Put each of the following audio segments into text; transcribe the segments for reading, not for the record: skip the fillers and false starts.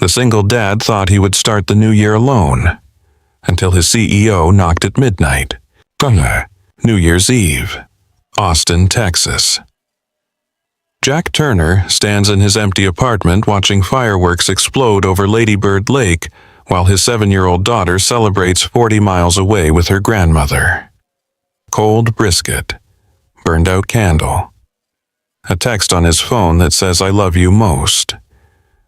The single dad thought he would start the new year alone, until his CEO knocked at midnight. New Year's Eve, Austin, Texas. Jack Turner stands in his empty apartment watching fireworks explode over Lady Bird Lake while his 7-year-old daughter celebrates 40 miles away with her grandmother. Cold brisket, burned-out candle. A text on his phone that says, "I love you most."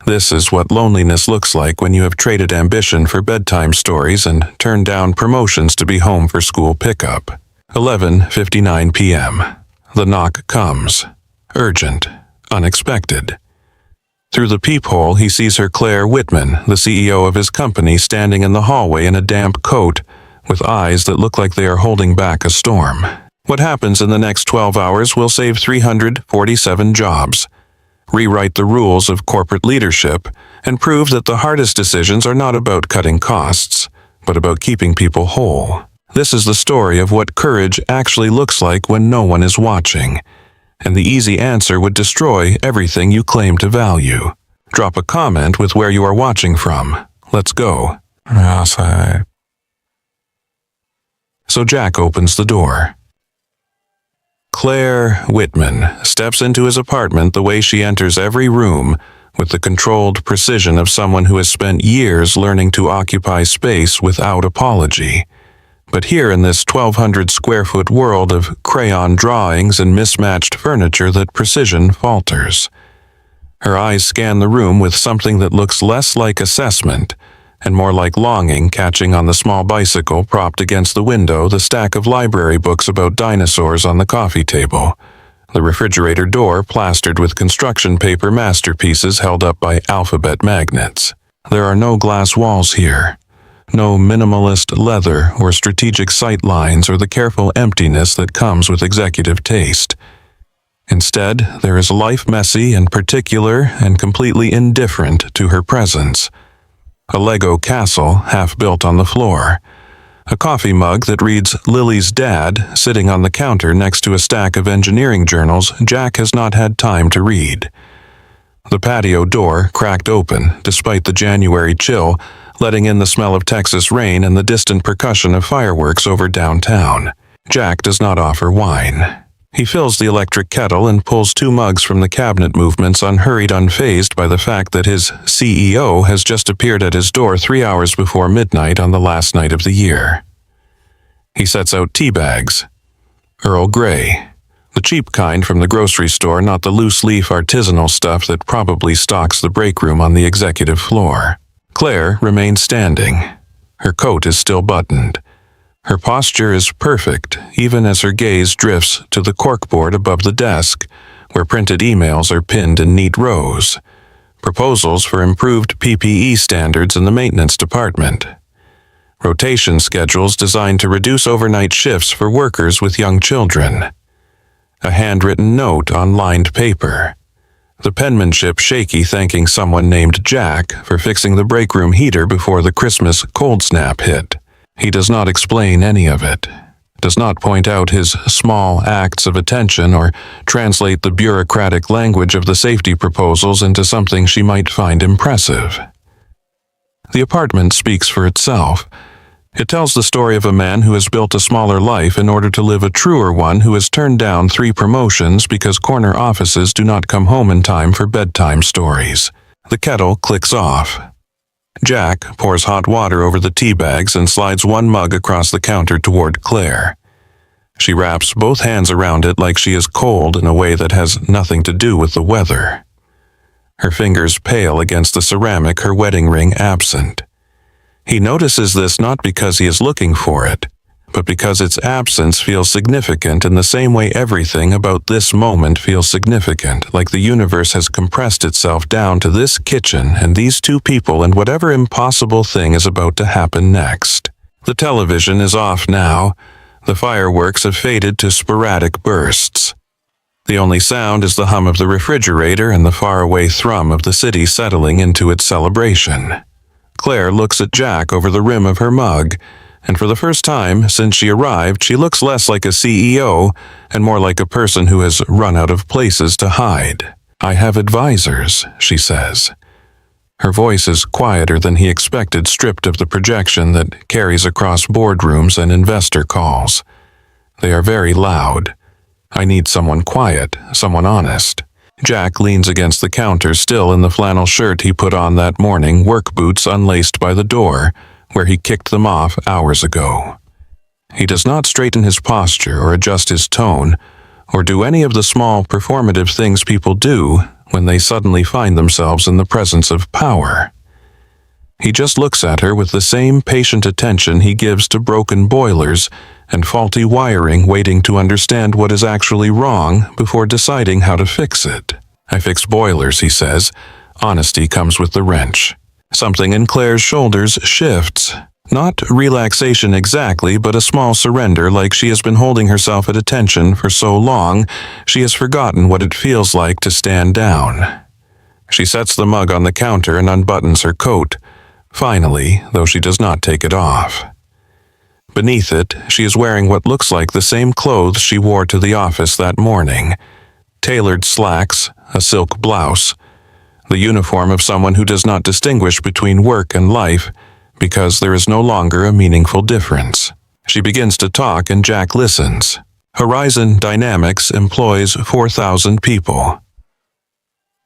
This is what loneliness looks like when you have traded ambition for bedtime stories and turned down promotions to be home for school pickup. 11:59 p.m. The knock comes. Urgent, unexpected. Through the peephole, he sees her Claire Whitman, the CEO of his company, standing in the hallway in a damp coat, with eyes that look like they are holding back a storm. What happens in the next 12 hours will save 347 jobs, rewrite the rules of corporate leadership, and prove that the hardest decisions are not about cutting costs, but about keeping people whole. This is the story of what courage actually looks like when no one is watching. And the easy answer would destroy everything you claim to value. Drop a comment with where you are watching from. Let's go. Outside. So Jack opens the door. Claire Whitman steps into his apartment the way she enters every room, with the controlled precision of someone who has spent years learning to occupy space without apology. But here in this 1,200-square-foot world of crayon drawings and mismatched furniture, that precision falters. Her eyes scan the room with something that looks less like assessment and more like longing, catching on the small bicycle propped against the window, the stack of library books about dinosaurs on the coffee table, the refrigerator door plastered with construction paper masterpieces held up by alphabet magnets. There are no glass walls here. No minimalist leather or strategic sight lines or the careful emptiness that comes with executive taste. Instead, there is life messy and particular and completely indifferent to her presence. A Lego castle half-built on the floor. A coffee mug that reads Lily's Dad sitting on the counter next to a stack of engineering journals Jack has not had time to read. The patio door cracked open despite the January chill, letting in the smell of Texas rain and the distant percussion of fireworks over downtown. Jack does not offer wine. He fills the electric kettle and pulls 2 mugs from the cabinet movements, unhurried, unfazed by the fact that his CEO has just appeared at his door 3 hours before midnight on the last night of the year. He sets out tea bags. Earl Grey. The cheap kind from the grocery store, not the loose-leaf artisanal stuff that probably stocks the break room on the executive floor. Claire remains standing. Her coat is still buttoned. Her posture is perfect, even as her gaze drifts to the corkboard above the desk, where printed emails are pinned in neat rows. Proposals for improved PPE standards in the maintenance department. Rotation schedules designed to reduce overnight shifts for workers with young children. A handwritten note on lined paper. The penmanship shaky, thanking someone named Jack for fixing the break room heater before the Christmas cold snap hit. He does not explain any of it, does not point out his small acts of attention or translate the bureaucratic language of the safety proposals into something she might find impressive. The apartment speaks for itself. It tells the story of a man who has built a smaller life in order to live a truer one, who has turned down 3 promotions because corner offices do not come home in time for bedtime stories. The kettle clicks off. Jack pours hot water over the tea bags and slides 1 mug across the counter toward Claire. She wraps both hands around it like she is cold in a way that has nothing to do with the weather. Her fingers pale against the ceramic, her wedding ring absent. He notices this not because he is looking for it, but because its absence feels significant in the same way everything about this moment feels significant, like the universe has compressed itself down to this kitchen and these 2 people and whatever impossible thing is about to happen next. The television is off now. The fireworks have faded to sporadic bursts. The only sound is the hum of the refrigerator and the faraway thrum of the city settling into its celebration. Claire looks at Jack over the rim of her mug, and for the first time since she arrived, she looks less like a CEO and more like a person who has run out of places to hide. "I have advisors," she says. Her voice is quieter than he expected, stripped of the projection that carries across boardrooms and investor calls. They are very loud. I need someone quiet, someone honest. Jack leans against the counter, still in the flannel shirt he put on that morning, work boots unlaced by the door, where he kicked them off hours ago. He does not straighten his posture or adjust his tone, or do any of the small performative things people do when they suddenly find themselves in the presence of power. He just looks at her with the same patient attention he gives to broken boilers and faulty wiring, waiting to understand what is actually wrong before deciding how to fix it. I fix boilers, he says. Honesty comes with the wrench. Something in Claire's shoulders shifts. Not relaxation exactly, but a small surrender, like she has been holding herself at attention for so long, she has forgotten what it feels like to stand down. She sets the mug on the counter and unbuttons her coat, finally, though she does not take it off. Beneath it, she is wearing what looks like the same clothes she wore to the office that morning. Tailored slacks, a silk blouse, the uniform of someone who does not distinguish between work and life, because there is no longer a meaningful difference. She begins to talk and Jack listens. Horizon Dynamics employs 4,000 people.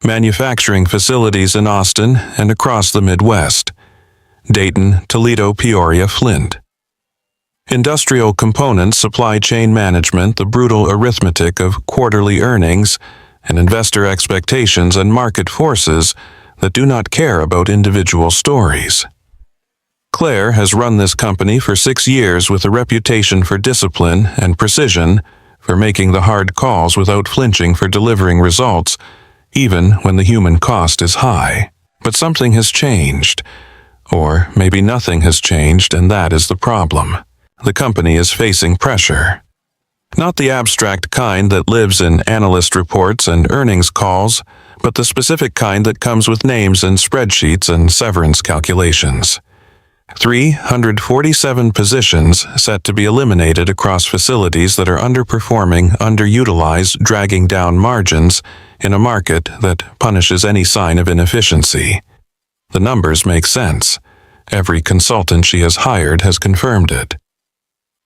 Manufacturing facilities in Austin and across the Midwest. Dayton, Toledo, Peoria, Flint. Industrial components, supply chain management, the brutal arithmetic of quarterly earnings, and investor expectations and market forces that do not care about individual stories. Claire has run this company for 6 years with a reputation for discipline and precision, for making the hard calls without flinching, for delivering results, even when the human cost is high. But something has changed. Or maybe nothing has changed, and that is the problem. The company is facing pressure. Not the abstract kind that lives in analyst reports and earnings calls, but the specific kind that comes with names and spreadsheets and severance calculations. 347 positions set to be eliminated across facilities that are underperforming, underutilized, dragging down margins in a market that punishes any sign of inefficiency. The numbers make sense. Every consultant she has hired has confirmed it.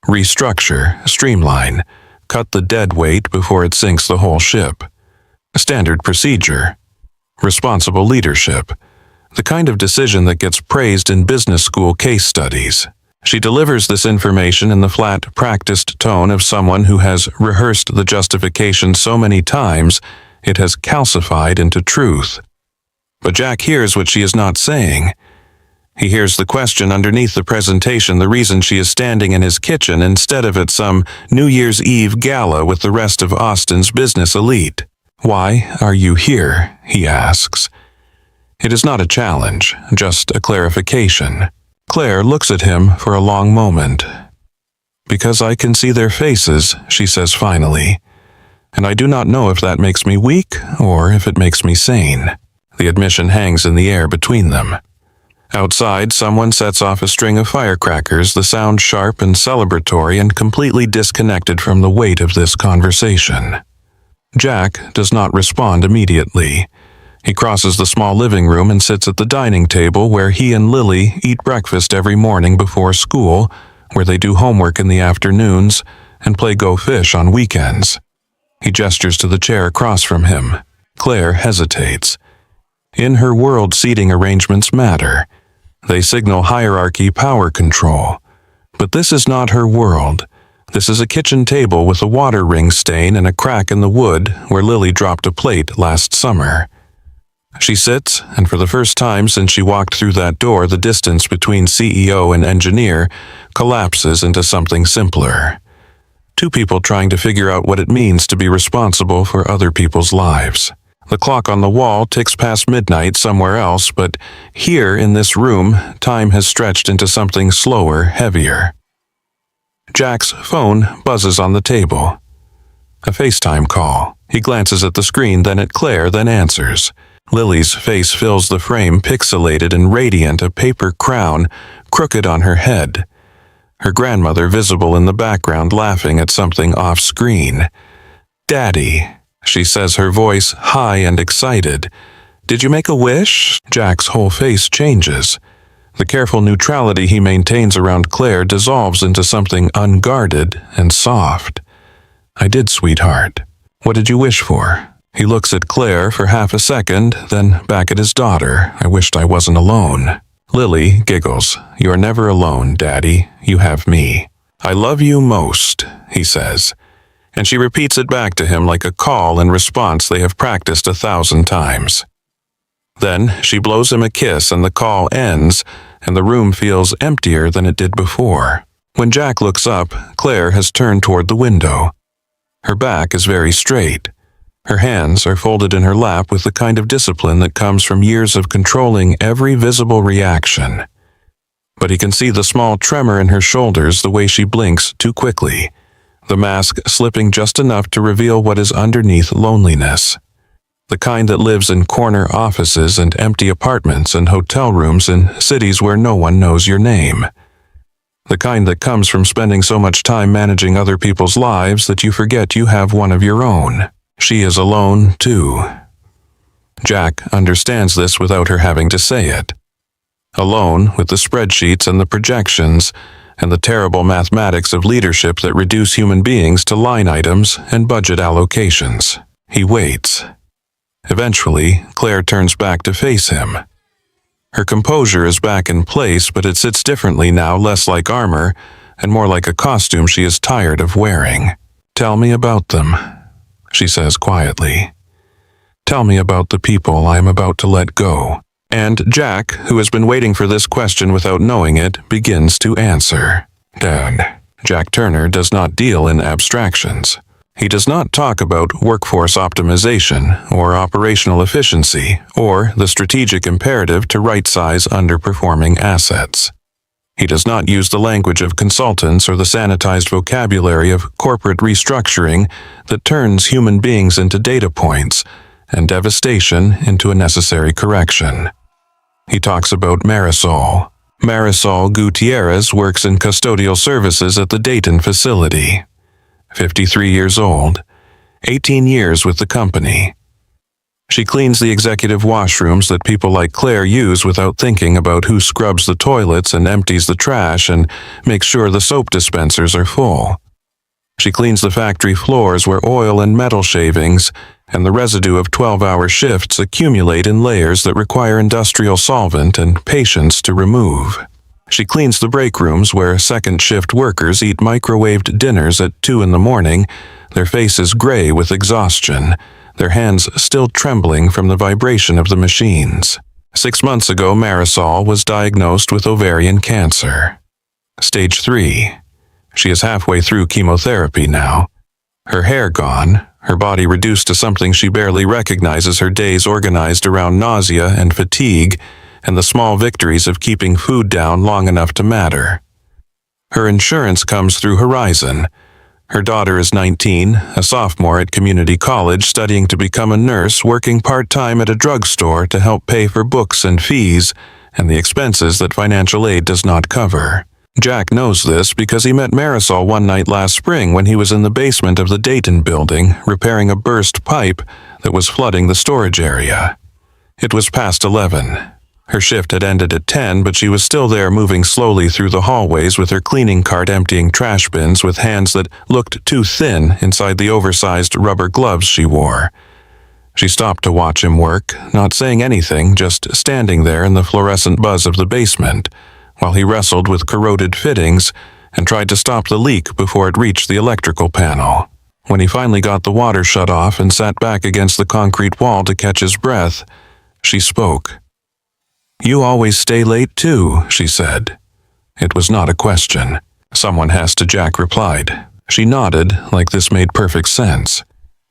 Restructure, streamline, cut the dead weight before it sinks the whole ship. Standard procedure. Responsible leadership. The kind of decision that gets praised in business school case studies. She delivers this information in the flat, practiced tone of someone who has rehearsed the justification so many times it has calcified into truth. But Jack hears what she is not saying. He hears the question underneath the presentation, the reason she is standing in his kitchen instead of at some New Year's Eve gala with the rest of Austin's business elite. "Why are you here?" he asks. It is not a challenge, just a clarification. Claire looks at him for a long moment. "Because I can see their faces," she says finally. "And I do not know if that makes me weak or if it makes me sane." The admission hangs in the air between them. Outside, someone sets off a string of firecrackers, the sound sharp and celebratory and completely disconnected from the weight of this conversation. Jack does not respond immediately. He crosses the small living room and sits at the dining table where he and Lily eat breakfast every morning before school, where they do homework in the afternoons and play Go Fish on weekends. He gestures to the chair across from him. Claire hesitates. In her world, seating arrangements matter. They signal hierarchy, power control. But this is not her world. This is a kitchen table with a water ring stain and a crack in the wood where Lily dropped a plate last summer. She sits, and for the first time since she walked through that door, the distance between CEO and engineer collapses into something simpler. Two people trying to figure out what it means to be responsible for other people's lives. The clock on the wall ticks past midnight somewhere else, but here in this room, time has stretched into something slower, heavier. Jack's phone buzzes on the table. A FaceTime call. He glances at the screen, then at Claire, then answers. Lily's face fills the frame, pixelated and radiant, a paper crown crooked on her head. Her grandmother visible in the background, laughing at something off-screen. "Daddy," she says, her voice high and excited. Did you make a wish? Jack's whole face changes. The careful neutrality he maintains around Claire dissolves into something unguarded and soft. I did, sweetheart. What did you wish for? He looks at Claire for half a second, then back at his daughter. I wished I wasn't alone. Lily giggles. You're never alone, Daddy. You have me. I love you most, he says. And she repeats it back to him like a call and response they have practiced 1,000 times. Then she blows him a kiss and the call ends, and the room feels emptier than it did before. When Jack looks up, Claire has turned toward the window. Her back is very straight. Her hands are folded in her lap with the kind of discipline that comes from years of controlling every visible reaction. But he can see the small tremor in her shoulders the way she blinks too quickly, the mask slipping just enough to reveal what is underneath loneliness. The kind that lives in corner offices and empty apartments and hotel rooms in cities where no one knows your name. The kind that comes from spending so much time managing other people's lives that you forget you have one of your own. She is alone, too. Jack understands this without her having to say it. Alone with the spreadsheets and the projections and the terrible mathematics of leadership that reduce human beings to line items and budget allocations. He waits. Eventually, Claire turns back to face him. Her composure is back in place, but it sits differently now, less like armor and more like a costume she is tired of wearing. Tell me about them, she says quietly. Tell me about the people I am about to let go. And Jack, who has been waiting for this question without knowing it, begins to answer. Dad. Jack Turner does not deal in abstractions. He does not talk about workforce optimization or operational efficiency or the strategic imperative to right-size underperforming assets. He does not use the language of consultants or the sanitized vocabulary of corporate restructuring that turns human beings into data points and devastation into a necessary correction. He talks about Marisol. Marisol Gutierrez works in custodial services at the Dayton facility. 53 years old, 18 years with the company. She cleans the executive washrooms that people like Claire use without thinking about who scrubs the toilets and empties the trash and makes sure the soap dispensers are full. She cleans the factory floors where oil and metal shavings and the residue of 12-hour shifts accumulate in layers that require industrial solvent and patience to remove. She cleans the break rooms where second-shift workers eat microwaved dinners at 2 a.m, their faces gray with exhaustion, their hands still trembling from the vibration of the machines. 6 months ago, Marisol was diagnosed with ovarian cancer. Stage 3. She is halfway through chemotherapy now. Her hair gone, her body reduced to something she barely recognizes, her days organized around nausea and fatigue, and the small victories of keeping food down long enough to matter. Her insurance comes through Horizon. Her daughter is 19, a sophomore at community college, studying to become a nurse, working part-time at a drugstore to help pay for books and fees and the expenses that financial aid does not cover. Jack knows this because he met Marisol one night last spring when he was in the basement of the Dayton building, repairing a burst pipe that was flooding the storage area. It was past 11. Her shift had ended at 10, but she was still there, moving slowly through the hallways with her cleaning cart emptying trash bins with hands that looked too thin inside the oversized rubber gloves she wore. She stopped to watch him work, not saying anything, just standing there in the fluorescent buzz of the basement, while he wrestled with corroded fittings and tried to stop the leak before it reached the electrical panel. When he finally got the water shut off and sat back against the concrete wall to catch his breath, she spoke. You always stay late too, she said. It was not a question. Someone has to, Jack replied. She nodded, like this made perfect sense.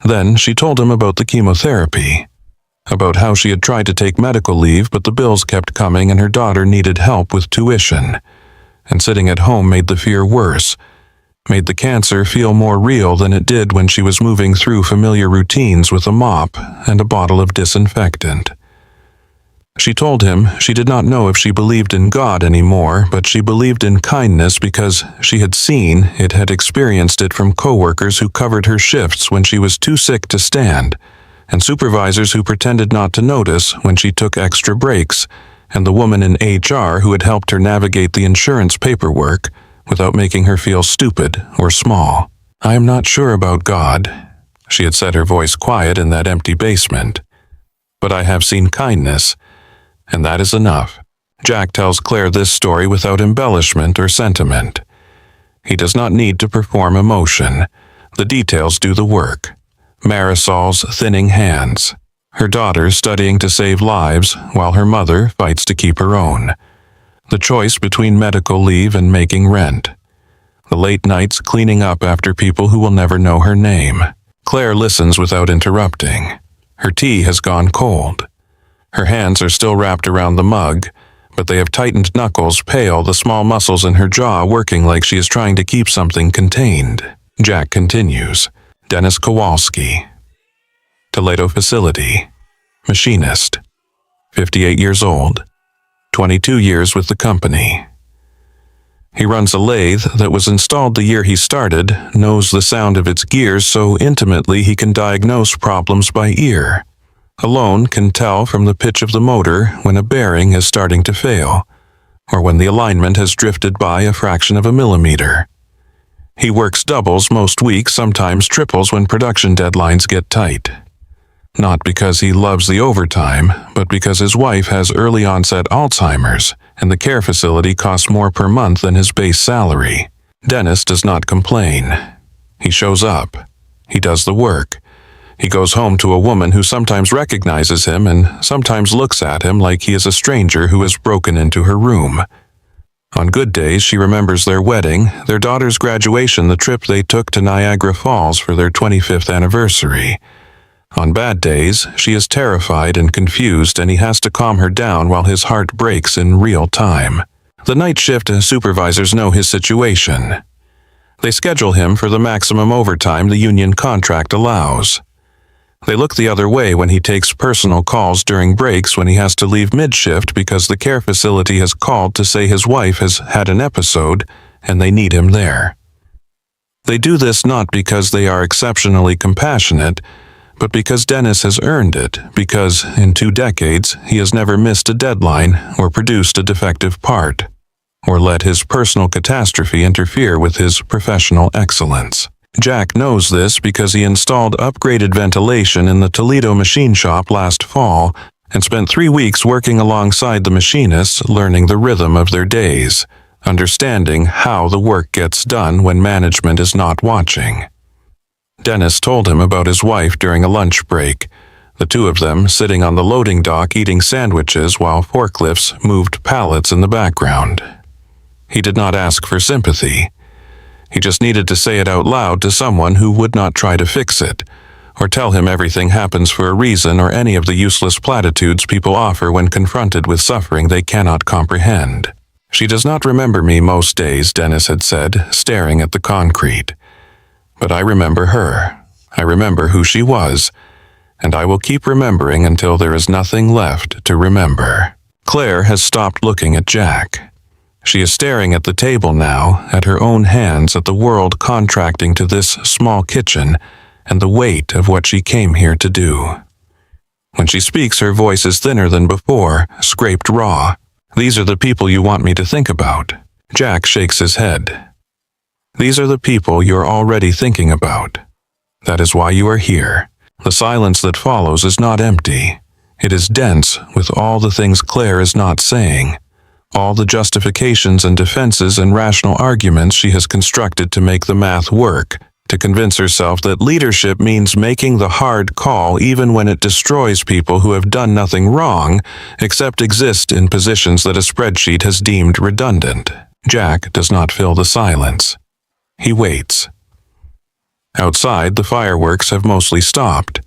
Then she told him about the chemotherapy, about how she had tried to take medical leave but the bills kept coming and her daughter needed help with tuition. And sitting at home made the fear worse, made the cancer feel more real than it did when she was moving through familiar routines with a mop and a bottle of disinfectant. She told him she did not know if she believed in God anymore, but she believed in kindness because she had experienced it from coworkers who covered her shifts when she was too sick to stand, and supervisors who pretended not to notice when she took extra breaks, and the woman in HR who had helped her navigate the insurance paperwork without making her feel stupid or small. "I am not sure about God," she had said, her voice quiet in that empty basement. "But I have seen kindness, and that is enough." Jack tells Claire this story without embellishment or sentiment. He does not need to perform emotion. The details do the work. Marisol's thinning hands, her daughter studying to save lives while her mother fights to keep her own, the choice between medical leave and making rent, the late nights cleaning up after people who will never know her name. Claire listens without interrupting. Her tea has gone cold. Her hands are still wrapped around the mug, but they have tightened knuckles, pale, the small muscles in her jaw working like she is trying to keep something contained. Jack continues. Dennis Kowalski, Toledo facility, machinist, 58 years old, 22 years with the company. He runs a lathe that was installed the year he started, knows the sound of its gears so intimately he can diagnose problems by ear. Alone can tell from the pitch of the motor when a bearing is starting to fail, or when the alignment has drifted by a fraction of a millimeter. He works doubles most weeks, sometimes triples when production deadlines get tight. Not because he loves the overtime, but because his wife has early-onset Alzheimer's, and the care facility costs more per month than his base salary. Dennis does not complain. He shows up. He does the work. He goes home to a woman who sometimes recognizes him and sometimes looks at him like he is a stranger who has broken into her room. On good days, she remembers their wedding, their daughter's graduation, the trip they took to Niagara Falls for their 25th anniversary. On bad days, she is terrified and confused, and he has to calm her down while his heart breaks in real time. The night shift supervisors know his situation. They schedule him for the maximum overtime the union contract allows. They look the other way when he takes personal calls during breaks when he has to leave mid-shift because the care facility has called to say his wife has had an episode and they need him there. They do this not because they are exceptionally compassionate, but because Dennis has earned it, because in 2 decades he has never missed a deadline or produced a defective part, or let his personal catastrophe interfere with his professional excellence. Jack knows this because he installed upgraded ventilation in the Toledo machine shop last fall and spent 3 weeks working alongside the machinists, learning the rhythm of their days, understanding how the work gets done when management is not watching. Dennis told him about his wife during a lunch break, the two of them sitting on the loading dock eating sandwiches while forklifts moved pallets in the background. He did not ask for sympathy. He just needed to say it out loud to someone who would not try to fix it, or tell him everything happens for a reason, or any of the useless platitudes people offer when confronted with suffering they cannot comprehend. "She does not remember me most days," Dennis had said, staring at the concrete. "But I remember her. I remember who she was, and I will keep remembering until there is nothing left to remember." Claire has stopped looking at Jack. She is staring at the table now, at her own hands, at the world contracting to this small kitchen, and the weight of what she came here to do. When she speaks, her voice is thinner than before, scraped raw. "These are the people you want me to think about." Jack shakes his head. "These are the people you're already thinking about. That is why you are here." The silence that follows is not empty. It is dense with all the things Claire is not saying, all the justifications and defenses and rational arguments she has constructed to make the math work, to convince herself that leadership means making the hard call even when it destroys people who have done nothing wrong except exist in positions that a spreadsheet has deemed redundant. Jack does not fill the silence. He waits. Outside, the fireworks have mostly stopped.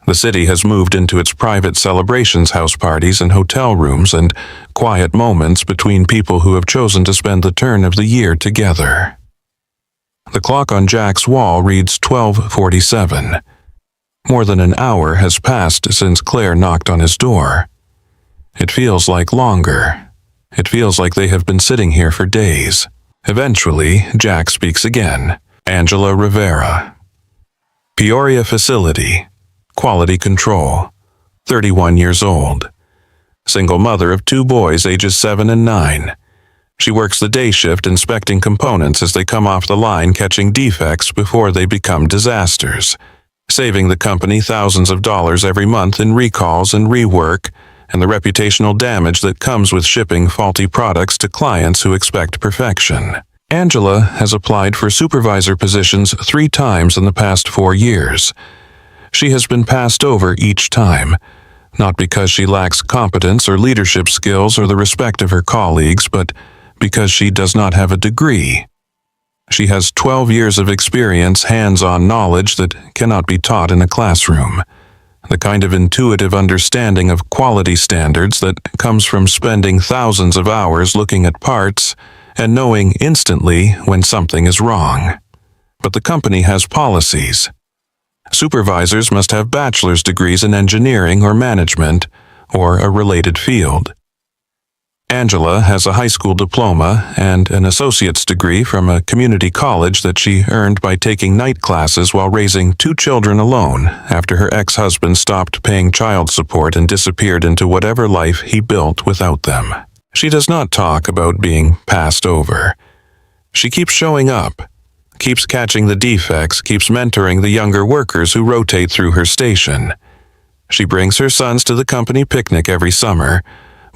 The city has moved into its private celebrations, house parties, and hotel rooms, and quiet moments between people who have chosen to spend the turn of the year together. The clock on Jack's wall reads 12:47. More than an hour has passed since Claire knocked on his door. It feels like longer. It feels like they have been sitting here for days. Eventually, Jack speaks again. "Angela Rivera. Peoria facility. quality control, 31 years old. Single mother of 2 boys ages 7 and 9. She works the day shift inspecting components as they come off the line, catching defects before they become disasters, saving the company thousands of dollars every month in recalls and rework and the reputational damage that comes with shipping faulty products to clients who expect perfection. Angela has applied for supervisor positions 3 times in the past 4 years. She has been passed over each time, not because she lacks competence or leadership skills or the respect of her colleagues, but because she does not have a degree. She has 12 years of experience, hands-on knowledge that cannot be taught in a classroom. The kind of intuitive understanding of quality standards that comes from spending thousands of hours looking at parts and knowing instantly when something is wrong. But the company has policies. Supervisors must have bachelor's degrees in engineering or management or a related field. Angela has a high school diploma and an associate's degree from a community college that she earned by taking night classes while raising 2 children alone after her ex-husband stopped paying child support and disappeared into whatever life he built without them. She does not talk about being passed over. She keeps showing up, keeps catching the defects, keeps mentoring the younger workers who rotate through her station. She brings her sons to the company picnic every summer,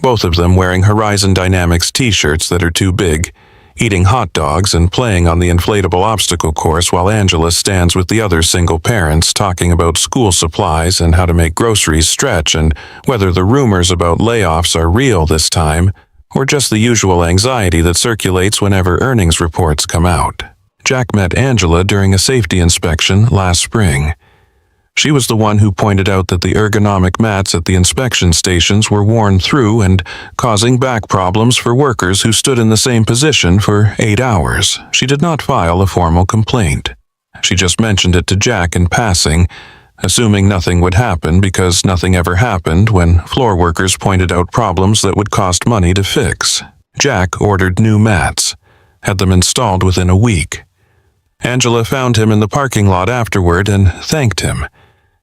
both of them wearing Horizon Dynamics t-shirts that are too big, eating hot dogs and playing on the inflatable obstacle course while Angela stands with the other single parents talking about school supplies and how to make groceries stretch and whether the rumors about layoffs are real this time or just the usual anxiety that circulates whenever earnings reports come out. Jack met Angela during a safety inspection last spring. She was the one who pointed out that the ergonomic mats at the inspection stations were worn through and causing back problems for workers who stood in the same position for 8 hours. She did not file a formal complaint. She just mentioned it to Jack in passing, assuming nothing would happen because nothing ever happened when floor workers pointed out problems that would cost money to fix. Jack ordered new mats, had them installed within a week. Angela found him in the parking lot afterward and thanked him,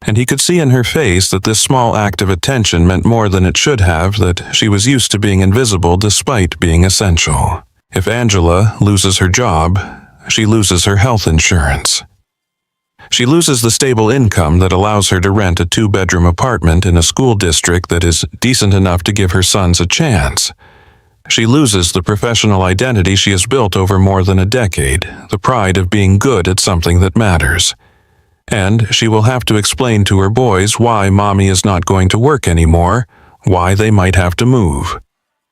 and he could see in her face that this small act of attention meant more than it should have, that she was used to being invisible despite being essential. If Angela loses her job, she loses her health insurance. She loses the stable income that allows her to rent a 2-bedroom apartment in a school district that is decent enough to give her sons a chance. She loses the professional identity she has built over more than a decade, the pride of being good at something that matters. And she will have to explain to her boys why mommy is not going to work anymore, why they might have to move,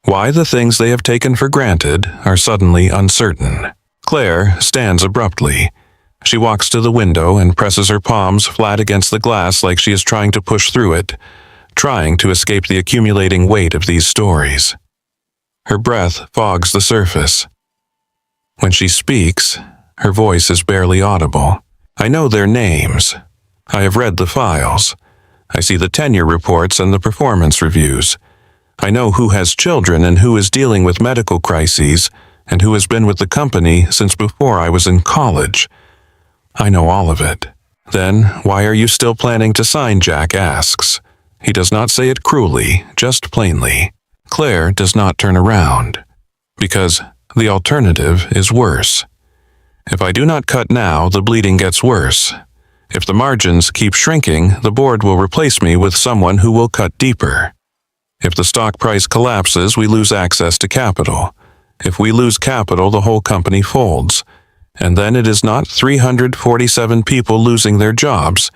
why the things they have taken for granted are suddenly uncertain. Claire stands abruptly. She walks to the window and presses her palms flat against the glass like she is trying to push through it, trying to escape the accumulating weight of these stories. Her breath fogs the surface. When she speaks, her voice is barely audible. I know their names. I have read the files. I see the tenure reports and the performance reviews. I know who has children and who is dealing with medical crises and who has been with the company since before I was in college. I know all of it. Then, why are you still planning to sign? Jack asks. He does not say it cruelly, just plainly. Claire does not turn around, because the alternative is worse. If I do not cut now, the bleeding gets worse. If the margins keep shrinking, the board will replace me with someone who will cut deeper. If the stock price collapses, we lose access to capital. If we lose capital, the whole company folds. And then it is not 347 people losing their jobs.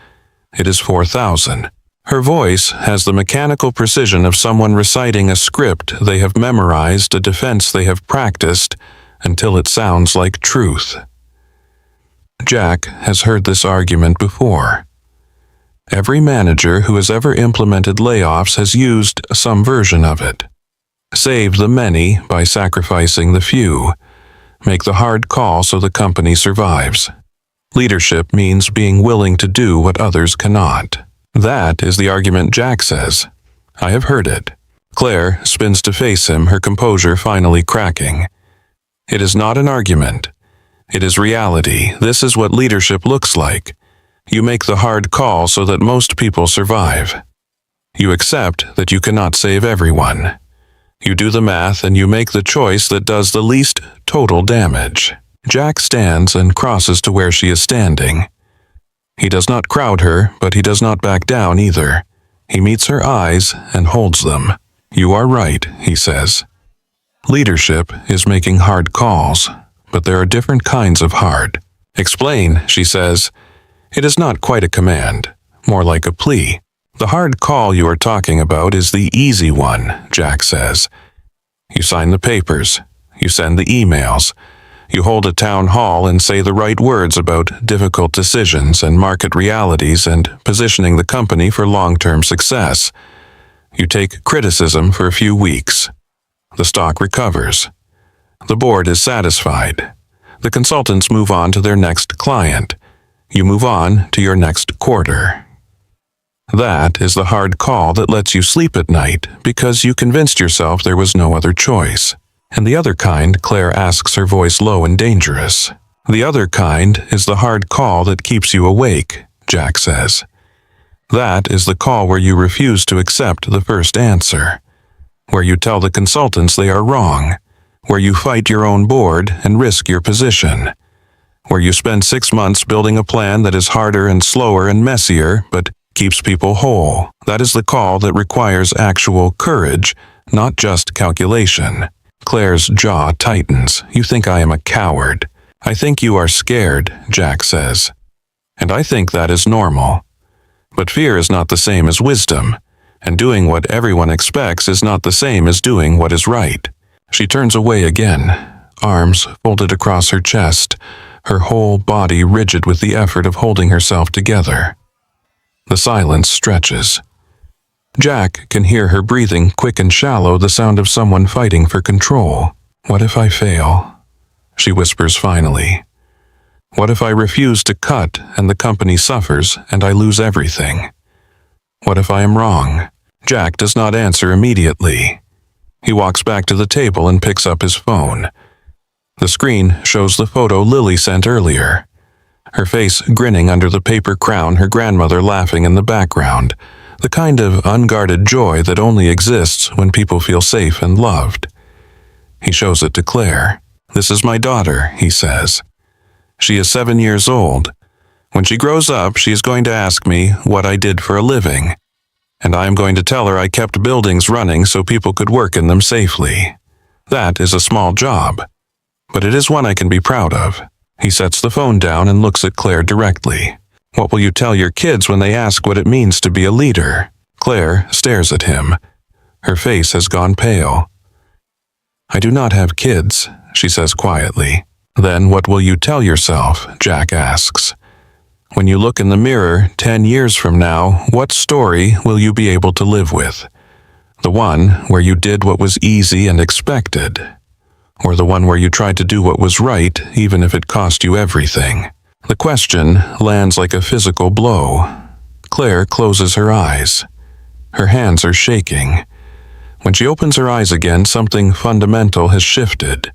It is 4,000. Her voice has the mechanical precision of someone reciting a script they have memorized, a defense they have practiced, until it sounds like truth. Jack has heard this argument before. Every manager who has ever implemented layoffs has used some version of it. Save the many by sacrificing the few. Make the hard call so the company survives. Leadership means being willing to do what others cannot. That is the argument Jack says. I have heard it. Claire spins to face him, her composure finally cracking. It is not an argument. It is reality. This is what leadership looks like. You make the hard call so that most people survive. You accept that you cannot save everyone. You do the math and you make the choice that does the least total damage. Jack stands and crosses to where she is standing. He does not crowd her, but he does not back down either. He meets her eyes and holds them. You are right, he says. Leadership is making hard calls, but there are different kinds of hard. Explain, she says. It is not quite a command, more like a plea. The hard call you are talking about is the easy one, Jack says. You sign the papers. You send the emails. You hold a town hall and say the right words about difficult decisions and market realities and positioning the company for long-term success. You take criticism for a few weeks. The stock recovers. The board is satisfied. The consultants move on to their next client. You move on to your next quarter. That is the hard call that lets you sleep at night because you convinced yourself there was no other choice. And the other kind, Claire asks, her voice low and dangerous. The other kind is the hard call that keeps you awake, Jack says. That is the call where you refuse to accept the first answer, where you tell the consultants they are wrong, where you fight your own board and risk your position, where you spend 6 months building a plan that is harder and slower and messier, but keeps people whole. That is the call that requires actual courage, not just calculation. Claire's jaw tightens. You think I am a coward. I think you are scared, Jack says. And I think that is normal. But fear is not the same as wisdom, and doing what everyone expects is not the same as doing what is right. She turns away again, arms folded across her chest, her whole body rigid with the effort of holding herself together. The silence stretches. Jack can hear her breathing, quick and shallow, the sound of someone fighting for control. What if I fail? She whispers finally. What if I refuse to cut and the company suffers and I lose everything? What if I am wrong? Jack does not answer immediately. He walks back to the table and picks up his phone. The screen shows the photo Lily sent earlier. Her face grinning under the paper crown, her grandmother laughing in the background. The kind of unguarded joy that only exists when people feel safe and loved. He shows it to Claire. This is my daughter, he says. She is 7 years old. When she grows up, she is going to ask me what I did for a living. And I am going to tell her I kept buildings running so people could work in them safely. That is a small job, but it is one I can be proud of. He sets the phone down and looks at Claire directly. What will you tell your kids when they ask what it means to be a leader? Claire stares at him. Her face has gone pale. I do not have kids, she says quietly. Then what will you tell yourself? Jack asks. When you look in the mirror 10 years from now, what story will you be able to live with? The one where you did what was easy and expected, or the one where you tried to do what was right even if it cost you everything? The question lands like a physical blow. Claire closes her eyes. Her hands are shaking. When she opens her eyes again, something fundamental has shifted.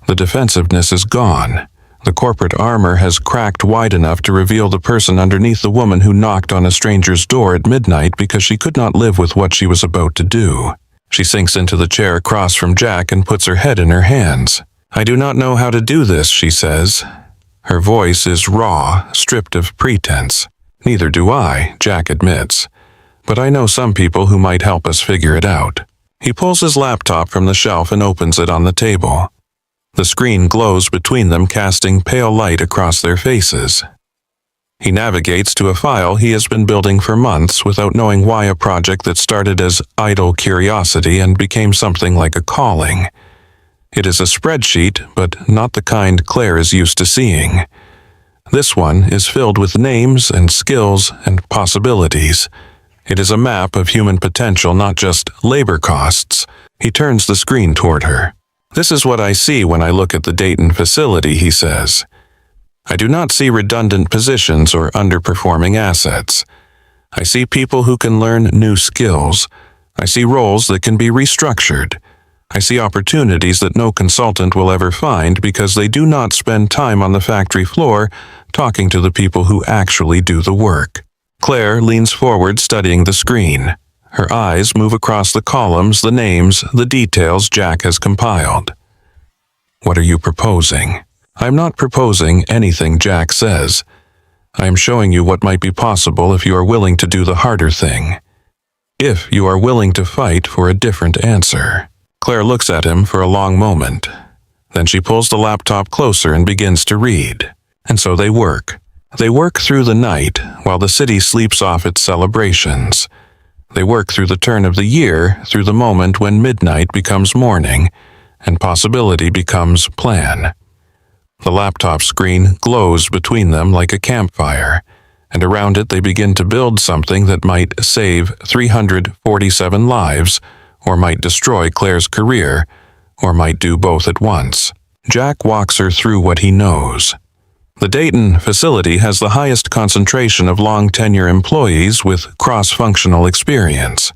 The defensiveness is gone. The corporate armor has cracked wide enough to reveal the person underneath the woman who knocked on a stranger's door at midnight because she could not live with what she was about to do. She sinks into the chair across from Jack and puts her head in her hands. I do not know how to do this, she says. Her voice is raw, stripped of pretense. Neither do I, Jack admits. But I know some people who might help us figure it out. He pulls his laptop from the shelf and opens it on the table. The screen glows between them, casting pale light across their faces. He navigates to a file he has been building for months without knowing why, a project that started as idle curiosity and became something like a calling. It is a spreadsheet, but not the kind Claire is used to seeing. This one is filled with names and skills and possibilities. It is a map of human potential, not just labor costs. He turns the screen toward her. This is what I see when I look at the Dayton facility, he says. I do not see redundant positions or underperforming assets. I see people who can learn new skills. I see roles that can be restructured. I see opportunities that no consultant will ever find because they do not spend time on the factory floor talking to the people who actually do the work. Claire leans forward studying the screen. Her eyes move across the columns, the names, the details Jack has compiled. What are you proposing? I'm not proposing anything Jack says. I am showing you what might be possible if you are willing to do the harder thing. If you are willing to fight for a different answer. Claire looks at him for a long moment. Then she pulls the laptop closer and begins to read. And so they work. They work through the night while the city sleeps off its celebrations. They work through the turn of the year, through the moment when midnight becomes morning and possibility becomes plan. The laptop screen glows between them like a campfire, and around it they begin to build something that might save 347 lives, or might destroy Claire's career, or might do both at once. Jack walks her through what he knows. The Dayton facility has the highest concentration of long-tenure employees with cross-functional experience.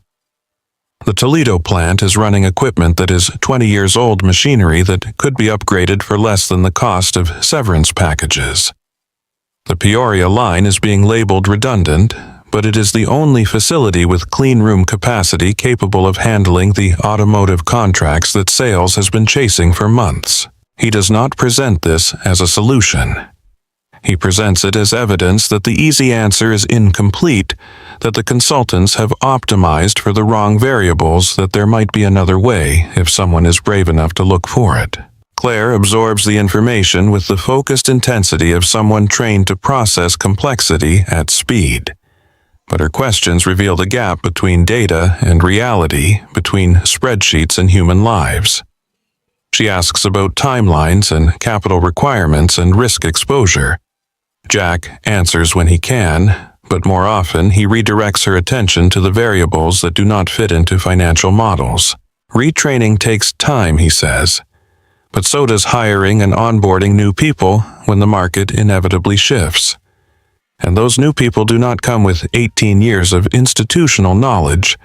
The Toledo plant is running equipment that is 20 years old machinery that could be upgraded for less than the cost of severance packages. The Peoria line is being labeled redundant, but it is the only facility with clean room capacity capable of handling the automotive contracts that sales has been chasing for months. He does not present this as a solution. He presents it as evidence that the easy answer is incomplete, that the consultants have optimized for the wrong variables, that there might be another way if someone is brave enough to look for it. Claire absorbs the information with the focused intensity of someone trained to process complexity at speed. But her questions reveal the gap between data and reality, between spreadsheets and human lives. She asks about timelines and capital requirements and risk exposure. Jack answers when he can, but more often he redirects her attention to the variables that do not fit into financial models. Retraining takes time, he says, but so does hiring and onboarding new people when the market inevitably shifts. And those new people do not come with 18 years of institutional knowledge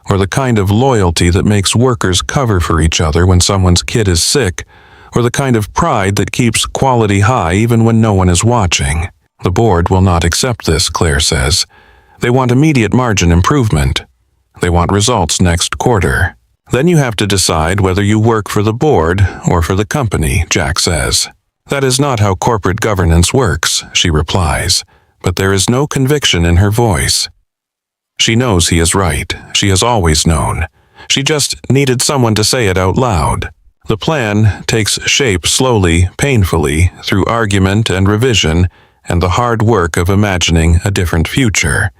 or the kind of loyalty that makes workers cover for each other when someone's kid is sick, or the kind of pride that keeps quality high even when no one is watching. The board will not accept this, Claire says. They want immediate margin improvement. They want results next quarter. Then you have to decide whether you work for the board or for the company, Jack says. That is not how corporate governance works, she replies, but there is no conviction in her voice. She knows he is right. She has always known. She just needed someone to say it out loud. The plan takes shape slowly, painfully, through argument and revision, and the hard work of imagining a different future.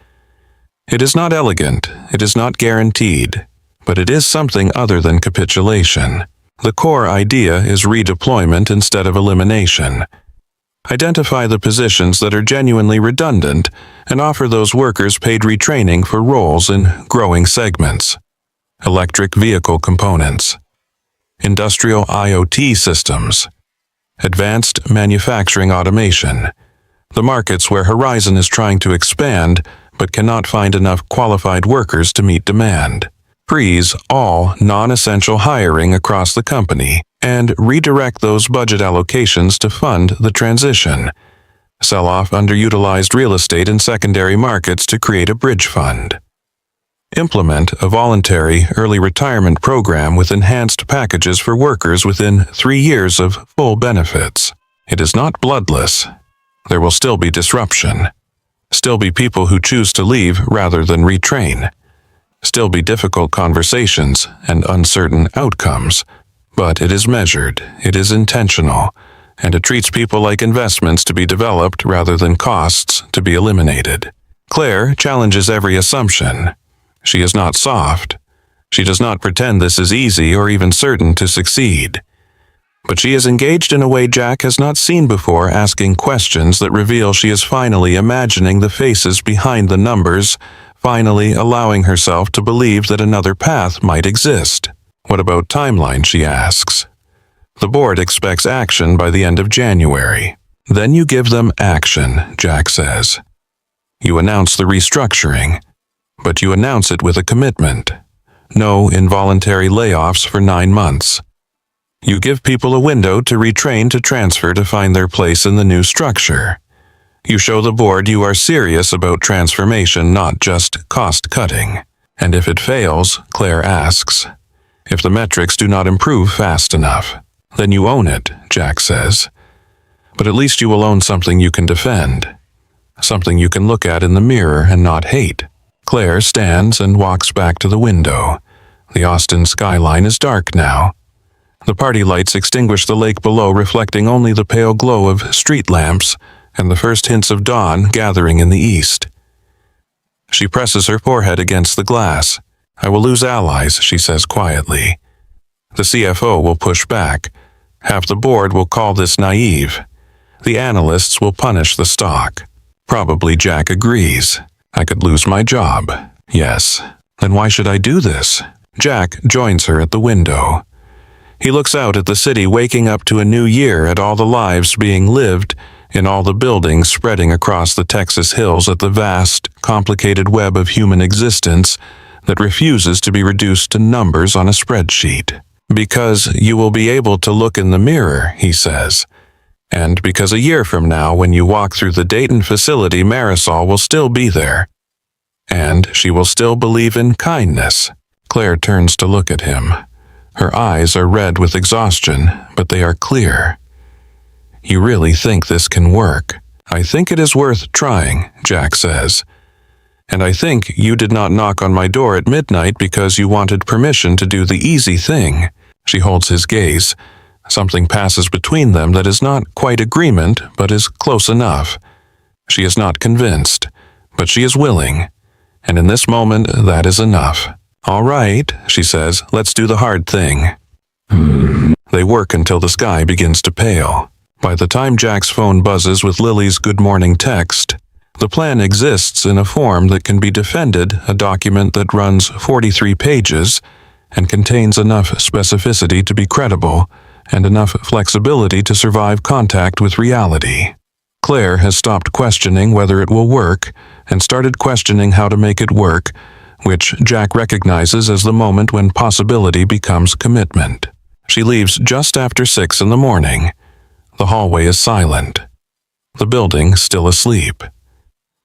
It is not elegant, it is not guaranteed, but it is something other than capitulation. The core idea is redeployment instead of elimination. Identify the positions that are genuinely redundant and offer those workers paid retraining for roles in growing segments. Electric vehicle components, industrial IoT systems, advanced manufacturing automation, the markets where Horizon is trying to expand but cannot find enough qualified workers to meet demand. Freeze all non-essential hiring across the company and redirect those budget allocations to fund the transition. Sell off underutilized real estate in secondary markets to create a bridge fund. Implement a voluntary early retirement program with enhanced packages for workers within 3 years of full benefits. It is not bloodless. There will still be disruption. Still be people who choose to leave rather than retrain. Still be difficult conversations and uncertain outcomes. But it is measured, it is intentional, and it treats people like investments to be developed rather than costs to be eliminated. Claire challenges every assumption. She is not soft. She does not pretend this is easy or even certain to succeed. But she is engaged in a way Jack has not seen before, asking questions that reveal she is finally imagining the faces behind the numbers, finally allowing herself to believe that another path might exist. What about timeline, she asks. The board expects action by the end of January. Then you give them action, Jack says. You announce the restructuring, but you announce it with a commitment. No involuntary layoffs for 9 months. You give people a window to retrain to transfer to find their place in the new structure. You show the board you are serious about transformation, not just cost-cutting. And if it fails, Claire asks, if the metrics do not improve fast enough, then you own it, Jack says. But at least you will own something you can defend. Something you can look at in the mirror and not hate. Claire stands and walks back to the window. The Austin skyline is dark now. The party lights extinguish the lake below, reflecting only the pale glow of street lamps and the first hints of dawn gathering in the east. She presses her forehead against the glass. I will lose allies, she says quietly. The CFO will push back. Half the board will call this naive. The analysts will punish the stock. Probably Jack agrees. I could lose my job. Yes. Then why should I do this? Jack joins her at the window. He looks out at the city waking up to a new year, at all the lives being lived, in all the buildings spreading across the Texas hills, at the vast, complicated web of human existence that refuses to be reduced to numbers on a spreadsheet. Because you will be able to look in the mirror, he says. And because a year from now, when you walk through the Dayton facility, Marisol will still be there. And she will still believe in kindness. Claire turns to look at him. Her eyes are red with exhaustion, but they are clear. You really think this can work? I think it is worth trying, Jack says. And I think you did not knock on my door at midnight because you wanted permission to do the easy thing. She holds his gaze. Something passes between them that is not quite agreement, but is close enough. She is not convinced, but she is willing. And in this moment, that is enough. All right, she says, let's do the hard thing. They work until the sky begins to pale. By the time Jack's phone buzzes with Lily's good morning text, the plan exists in a form that can be defended, a document that runs 43 pages and contains enough specificity to be credible and enough flexibility to survive contact with reality. Claire has stopped questioning whether it will work and started questioning how to make it work, which Jack recognizes as the moment when possibility becomes commitment. She leaves just after 6 in the morning. The hallway is silent. The building still asleep.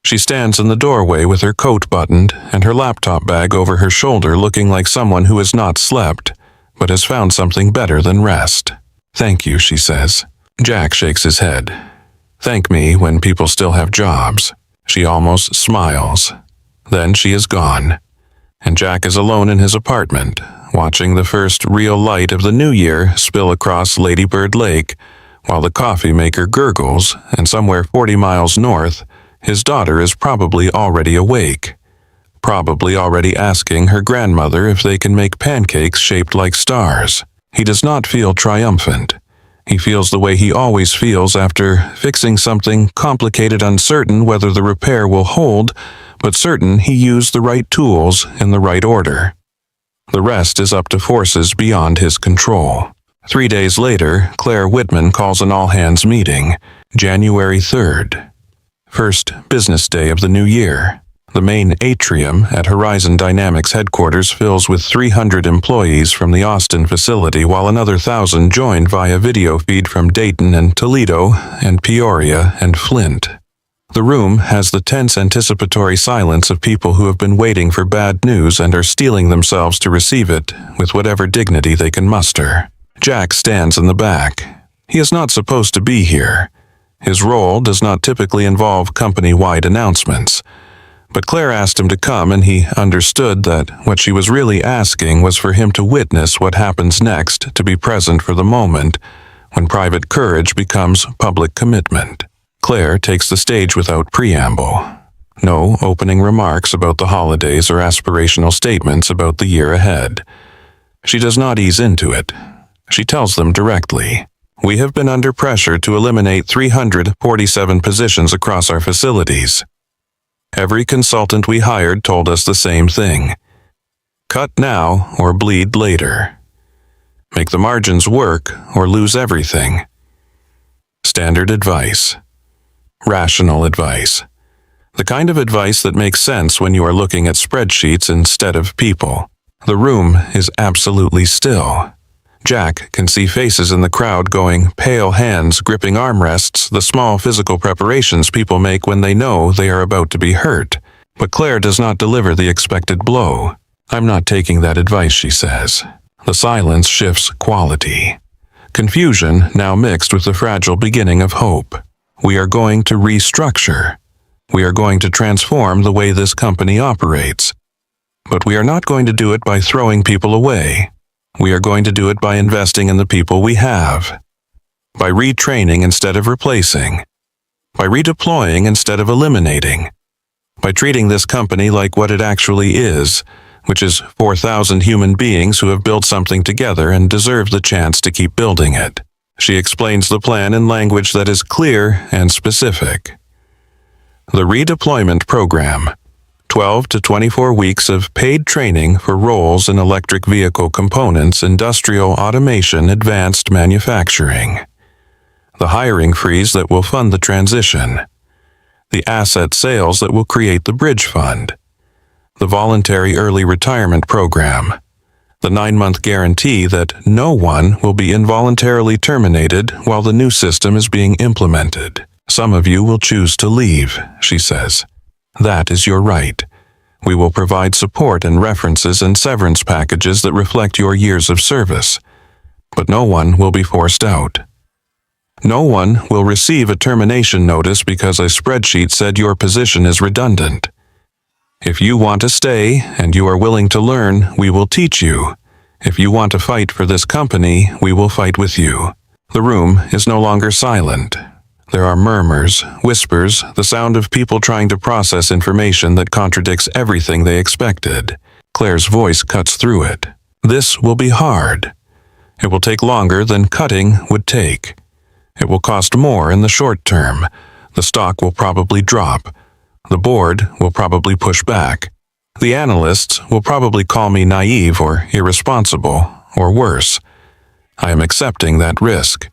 She stands in the doorway with her coat buttoned and her laptop bag over her shoulder, looking like someone who has not slept, but has found something better than rest. Thank you, she says. Jack shakes his head. Thank me when people still have jobs. She almost smiles. Then she is gone, and Jack is alone in his apartment, watching the first real light of the new year spill across Lady Bird Lake, while the coffee maker gurgles, and somewhere 40 miles north, his daughter is probably already awake, probably already asking her grandmother if they can make pancakes shaped like stars. He does not feel triumphant. He feels the way he always feels after fixing something complicated, uncertain whether the repair will hold, but certain he used the right tools in the right order. The rest is up to forces beyond his control. 3 days later, Claire Whitman calls an all-hands meeting, January 3rd. First business day of the new year. The main atrium at Horizon Dynamics headquarters fills with 300 employees from the Austin facility, while another 1,000 joined via video feed from Dayton and Toledo and Peoria and Flint. The room has the tense anticipatory silence of people who have been waiting for bad news and are steeling themselves to receive it with whatever dignity they can muster. Jack stands in the back. He is not supposed to be here. His role does not typically involve company-wide announcements. But Claire asked him to come, and he understood that what she was really asking was for him to witness what happens next, to be present for the moment, when private courage becomes public commitment. Claire takes the stage without preamble. No opening remarks about the holidays or aspirational statements about the year ahead. She does not ease into it. She tells them directly, "We have been under pressure to eliminate 347 positions across our facilities. Every consultant we hired told us the same thing. Cut now or bleed later. Make the margins work or lose everything." Standard advice. Rational advice. The kind of advice that makes sense when you are looking at spreadsheets instead of people. The room is absolutely still. Jack can see faces in the crowd going, pale hands gripping armrests, the small physical preparations people make when they know they are about to be hurt. But Claire does not deliver the expected blow. "I'm not taking that advice," she says. The silence shifts quality. Confusion now mixed with the fragile beginning of hope. "We are going to restructure. We are going to transform the way this company operates. But we are not going to do it by throwing people away. We are going to do it by investing in the people we have, by retraining instead of replacing, by redeploying instead of eliminating, by treating this company like what it actually is, which is 4,000 human beings who have built something together and deserve the chance to keep building it." She explains the plan in language that is clear and specific. The redeployment program. 12 to 24 weeks of paid training for roles in electric vehicle components, industrial automation, advanced manufacturing. The hiring freeze that will fund the transition. The asset sales that will create the bridge fund. The voluntary early retirement program. The 9-month guarantee that no one will be involuntarily terminated while the new system is being implemented. "Some of you will choose to leave," she says. "That is your right. We will provide support and references and severance packages that reflect your years of service. But no one will be forced out. No one will receive a termination notice because a spreadsheet said your position is redundant. If you want to stay and you are willing to learn, we will teach you. If you want to fight for this company, we will fight with you." The room is no longer silent. There are murmurs, whispers, the sound of people trying to process information that contradicts everything they expected. Claire's voice cuts through it. "This will be hard. It will take longer than cutting would take. It will cost more in the short term. The stock will probably drop. The board will probably push back. The analysts will probably call me naive or irresponsible, or worse. I am accepting that risk.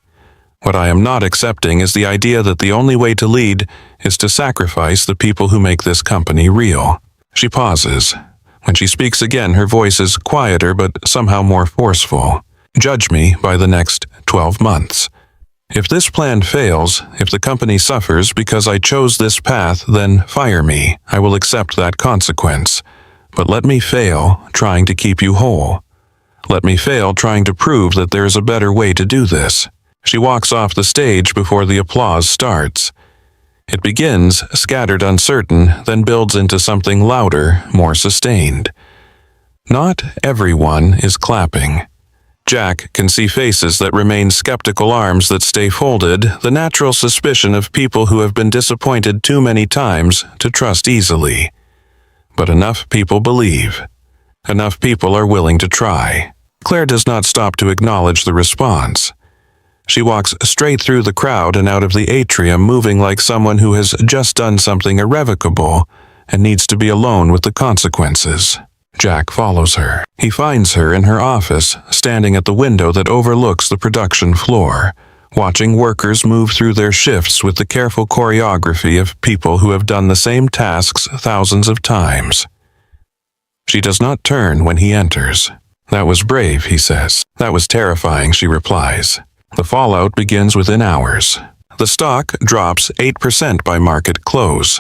What I am not accepting is the idea that the only way to lead is to sacrifice the people who make this company real." She pauses. When she speaks again, her voice is quieter but somehow more forceful. "Judge me by the next 12 months. If this plan fails, if the company suffers because I chose this path, then fire me. I will accept that consequence. But let me fail trying to keep you whole. Let me fail trying to prove that there is a better way to do this." She walks off the stage before the applause starts. It begins scattered, uncertain, then builds into something louder, more sustained. Not everyone is clapping. Jack can see faces that remain skeptical, arms that stay folded, the natural suspicion of people who have been disappointed too many times to trust easily. But enough people believe. Enough people are willing to try. Claire does not stop to acknowledge the response. She walks straight through the crowd and out of the atrium, moving like someone who has just done something irrevocable and needs to be alone with the consequences. Jack follows her. He finds her in her office, standing at the window that overlooks the production floor, watching workers move through their shifts with the careful choreography of people who have done the same tasks thousands of times. She does not turn when he enters. "That was brave," he says. "That was terrifying," she replies. The fallout begins within hours. The stock drops 8% by market close.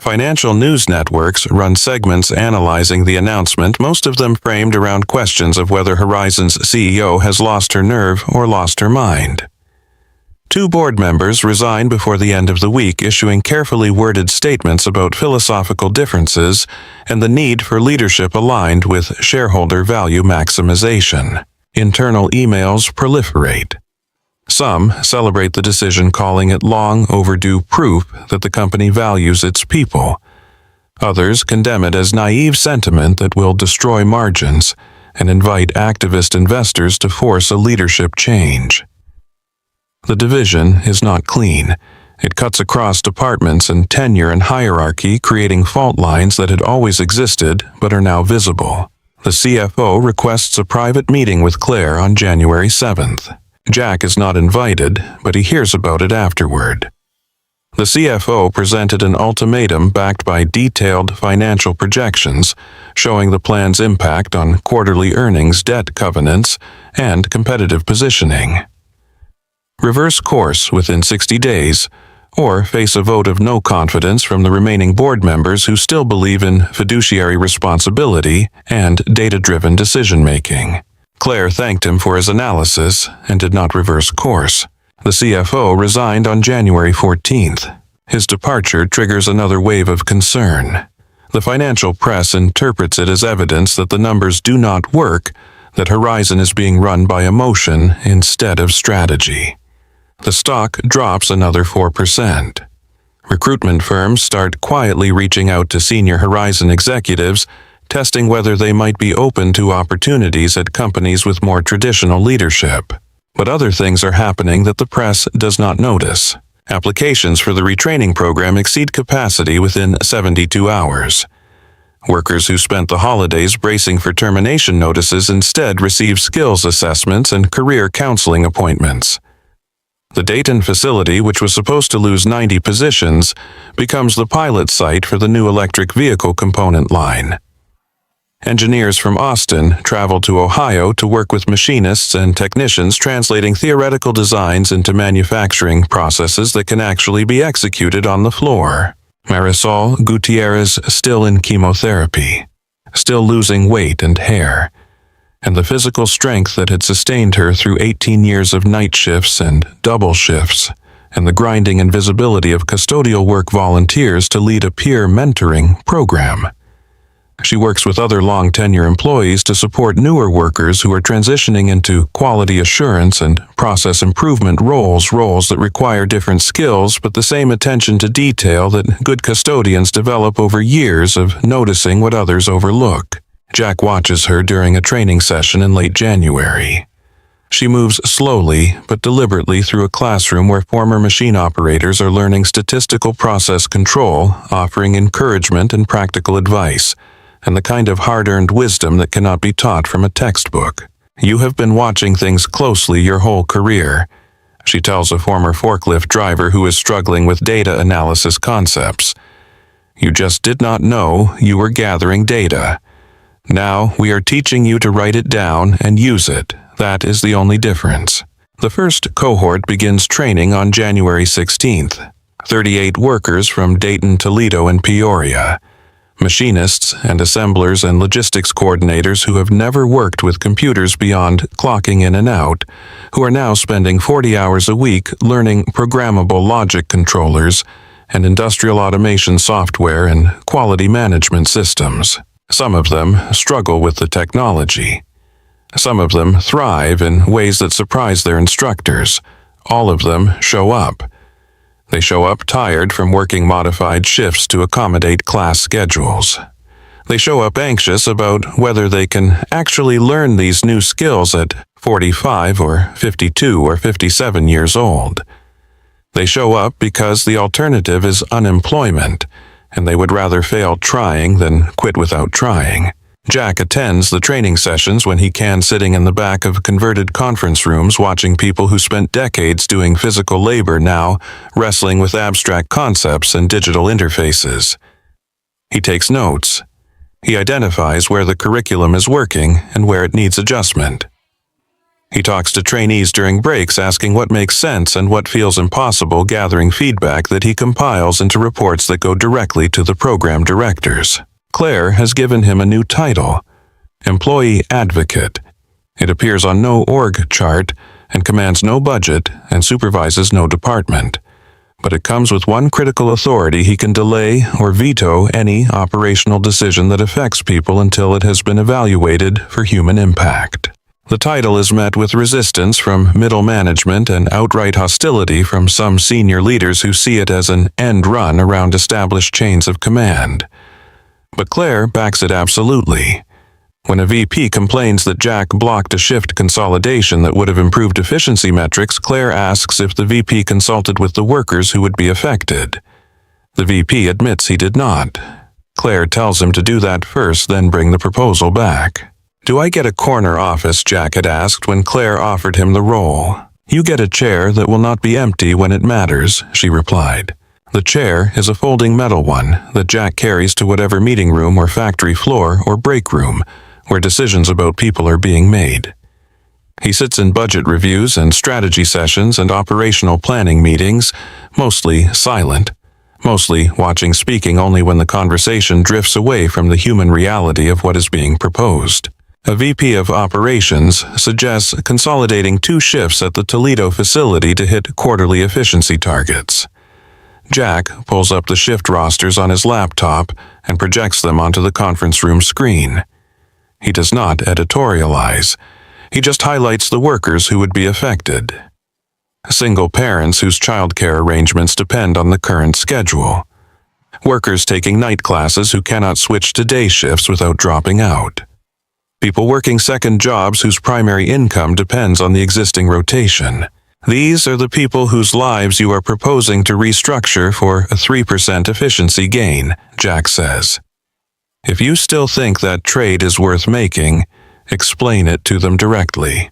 Financial news networks run segments analyzing the announcement, most of them framed around questions of whether Horizon's CEO has lost her nerve or lost her mind. 2 board members resign before the end of the week, issuing carefully worded statements about philosophical differences and the need for leadership aligned with shareholder value maximization. Internal emails proliferate. Some celebrate the decision, calling it long overdue proof that the company values its people. Others condemn it as naive sentiment that will destroy margins and invite activist investors to force a leadership change. The division is not clean. It cuts across departments and tenure and hierarchy, creating fault lines that had always existed but are now visible. The CFO requests a private meeting with Claire on January 7th. Jack is not invited, but he hears about it afterward. The CFO presented an ultimatum backed by detailed financial projections, showing the plan's impact on quarterly earnings, debt covenants, and competitive positioning. Reverse course within 60 days, or face a vote of no confidence from the remaining board members who still believe in fiduciary responsibility and data-driven decision-making. Claire thanked him for his analysis and did not reverse course. The CFO resigned on January 14th. His departure triggers another wave of concern. The financial press interprets it as evidence that the numbers do not work, that Horizon is being run by emotion instead of strategy. The stock drops another 4%. Recruitment firms start quietly reaching out to senior Horizon executives, testing whether they might be open to opportunities at companies with more traditional leadership. But other things are happening that the press does not notice. Applications for the retraining program exceed capacity within 72 hours. Workers who spent the holidays bracing for termination notices instead receive skills assessments and career counseling appointments. The Dayton facility, which was supposed to lose 90 positions, becomes the pilot site for the new electric vehicle component line. Engineers from Austin travel to Ohio to work with machinists and technicians translating theoretical designs into manufacturing processes that can actually be executed on the floor. Marisol Gutierrez still in chemotherapy, still losing weight and hair, and the physical strength that had sustained her through 18 years of night shifts and double shifts, and the grinding invisibility of custodial work volunteers to lead a peer mentoring program. She works with other long-tenure employees to support newer workers who are transitioning into quality assurance and process improvement roles that require different skills but the same attention to detail that good custodians develop over years of noticing what others overlook. Jack watches her during a training session in late January. She moves slowly but deliberately through a classroom where former machine operators are learning statistical process control, offering encouragement and practical advice, and the kind of hard-earned wisdom that cannot be taught from a textbook. You have been watching things closely your whole career, she tells a former forklift driver who is struggling with data analysis concepts. You just did not know you were gathering data. Now we are teaching you to write it down and use it. That is the only difference. The first cohort begins training on January 16th. 38 workers from Dayton, Toledo, and Peoria. Machinists and assemblers and logistics coordinators who have never worked with computers beyond clocking in and out, who are now spending 40 hours a week learning programmable logic controllers and industrial automation software and quality management systems. Some of them struggle with the technology. Some of them thrive in ways that surprise their instructors. All of them show up. They show up tired from working modified shifts to accommodate class schedules. They show up anxious about whether they can actually learn these new skills at 45 or 52 or 57 years old. They show up because the alternative is unemployment, and they would rather fail trying than quit without trying. Jack attends the training sessions when he can, sitting in the back of converted conference rooms watching people who spent decades doing physical labor now wrestling with abstract concepts and digital interfaces. He takes notes. He identifies where the curriculum is working and where it needs adjustment. He talks to trainees during breaks, asking what makes sense and what feels impossible, gathering feedback that he compiles into reports that go directly to the program directors. Claire has given him a new title, Employee Advocate. It appears on no org chart and commands no budget and supervises no department. But it comes with one critical authority: he can delay or veto any operational decision that affects people until it has been evaluated for human impact. The title is met with resistance from middle management and outright hostility from some senior leaders who see it as an end run around established chains of command. But Claire backs it absolutely. When a VP complains that Jack blocked a shift consolidation that would have improved efficiency metrics, Claire asks if the VP consulted with the workers who would be affected. The VP admits he did not. Claire tells him to do that first, then bring the proposal back. "Do I get a corner office?" Jack had asked when Claire offered him the role. "You get a chair that will not be empty when it matters," she replied. The chair is a folding metal one that Jack carries to whatever meeting room or factory floor or break room where decisions about people are being made. He sits in budget reviews and strategy sessions and operational planning meetings, mostly silent, mostly watching, speaking only when the conversation drifts away from the human reality of what is being proposed. A VP of operations suggests consolidating 2 shifts at the Toledo facility to hit quarterly efficiency targets. Jack pulls up the shift rosters on his laptop and projects them onto the conference room screen. He does not editorialize. He just highlights the workers who would be affected. Single parents whose childcare arrangements depend on the current schedule. Workers taking night classes who cannot switch to day shifts without dropping out. People working second jobs whose primary income depends on the existing rotation. These are the people whose lives you are proposing to restructure for a 3% efficiency gain, Jack says. If you still think that trade is worth making, explain it to them directly.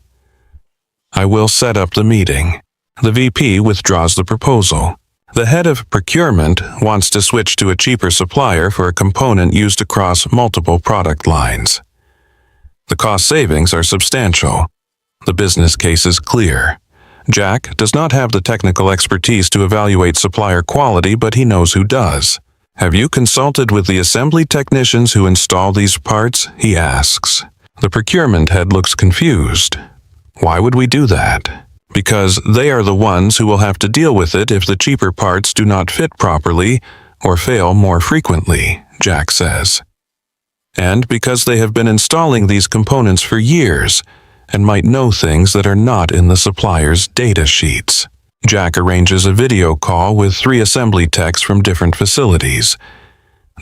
I will set up the meeting. The VP withdraws the proposal. The head of procurement wants to switch to a cheaper supplier for a component used across multiple product lines. The cost savings are substantial. The business case is clear. Jack does not have the technical expertise to evaluate supplier quality, but he knows who does. Have you consulted with the assembly technicians who install these parts? He asks. The procurement head looks confused. Why would we do that? Because they are the ones who will have to deal with it if the cheaper parts do not fit properly or fail more frequently, Jack says. And because they have been installing these components for years and might know things that are not in the supplier's data sheets. Jack arranges a video call with 3 assembly techs from different facilities.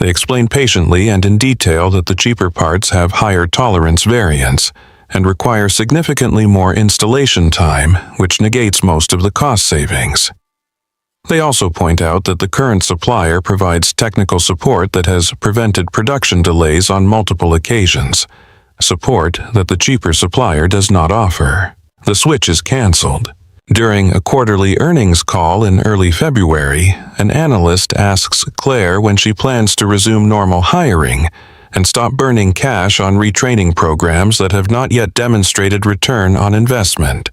They explain patiently and in detail that the cheaper parts have higher tolerance variance and require significantly more installation time, which negates most of the cost savings. They also point out that the current supplier provides technical support that has prevented production delays on multiple occasions, support that the cheaper supplier does not offer. The switch is canceled. During a quarterly earnings call in early February, an analyst asks Claire when she plans to resume normal hiring and stop burning cash on retraining programs that have not yet demonstrated return on investment.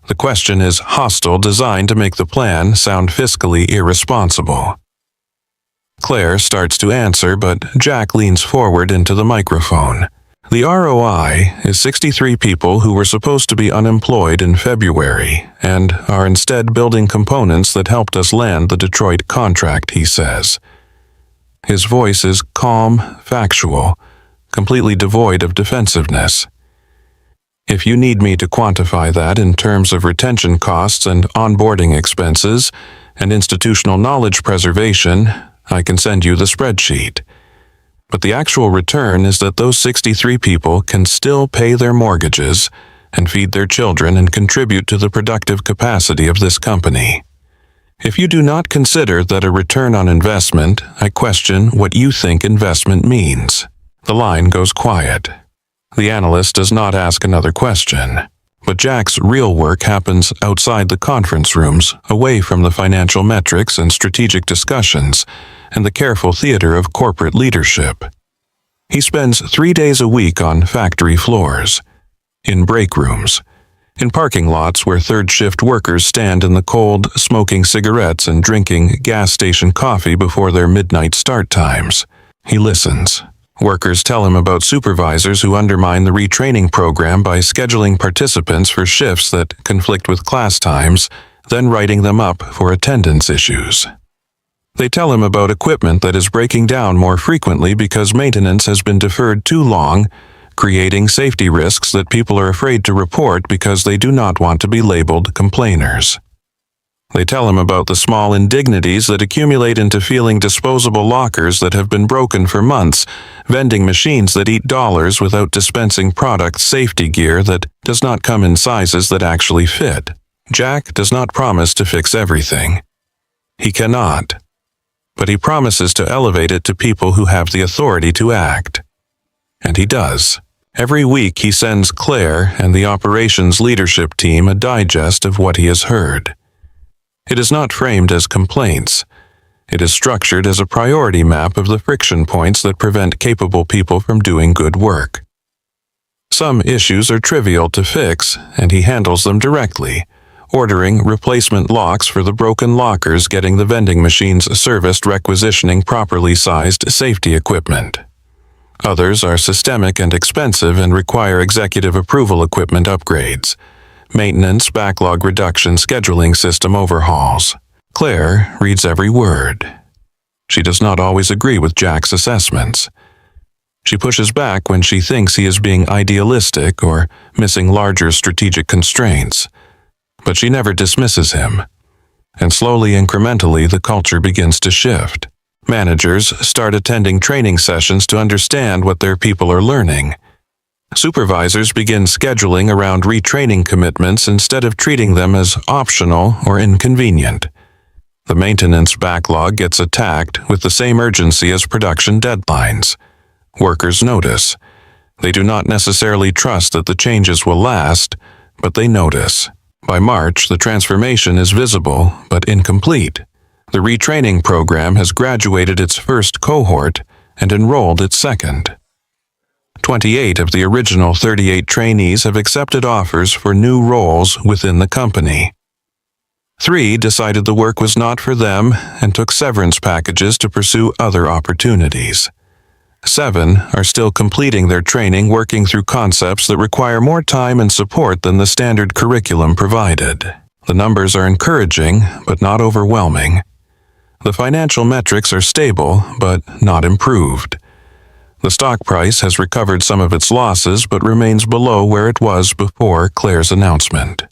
The question is hostile, designed to make the plan sound fiscally irresponsible. Claire starts to answer, but Jack leans forward into the microphone. The ROI is 63 people who were supposed to be unemployed in February and are instead building components that helped us land the Detroit contract, he says. His voice is calm, factual, completely devoid of defensiveness. If you need me to quantify that in terms of retention costs and onboarding expenses and institutional knowledge preservation, I can send you the spreadsheet. But the actual return is that those 63 people can still pay their mortgages and feed their children and contribute to the productive capacity of this company. If you do not consider that a return on investment, I question what you think investment means. The line goes quiet. The analyst does not ask another question, but Jack's real work happens outside the conference rooms, away from the financial metrics and strategic discussions, and the careful theater of corporate leadership. He spends 3 days a week on factory floors, in break rooms, in parking lots where third-shift workers stand in the cold, smoking cigarettes and drinking gas station coffee before their midnight start times. He listens. Workers tell him about supervisors who undermine the retraining program by scheduling participants for shifts that conflict with class times, then writing them up for attendance issues. They tell him about equipment that is breaking down more frequently because maintenance has been deferred too long, creating safety risks that people are afraid to report because they do not want to be labeled complainers. They tell him about the small indignities that accumulate into feeling disposable lockers that have been broken for months, vending machines that eat dollars without dispensing product safety gear that does not come in sizes that actually fit. Jack does not promise to fix everything. He cannot. But he promises to elevate it to people who have the authority to act. And he does. Every week he sends Claire and the operations leadership team a digest of what he has heard. It is not framed as complaints. It is structured as a priority map of the friction points that prevent capable people from doing good work. Some issues are trivial to fix, and he handles them directly, ordering replacement locks for the broken lockers, getting the vending machines serviced, requisitioning properly sized safety equipment. Others are systemic and expensive and require executive approval equipment upgrades, maintenance, backlog reduction, scheduling system overhauls. Claire reads every word. She does not always agree with Jack's assessments. She pushes back when she thinks he is being idealistic or missing larger strategic constraints. But she never dismisses him. And slowly, incrementally, the culture begins to shift. Managers start attending training sessions to understand what their people are learning. Supervisors begin scheduling around retraining commitments instead of treating them as optional or inconvenient. The maintenance backlog gets attacked with the same urgency as production deadlines. Workers notice. They do not necessarily trust that the changes will last, but they notice. By March, the transformation is visible but incomplete. The retraining program has graduated its first cohort and enrolled its second. 28 of the original 38 trainees have accepted offers for new roles within the company. 3 decided the work was not for them and took severance packages to pursue other opportunities. 7 are still completing their training, working through concepts that require more time and support than the standard curriculum provided. The numbers are encouraging, but not overwhelming. The financial metrics are stable, but not improved. The stock price has recovered some of its losses, but remains below where it was before Claire's announcement.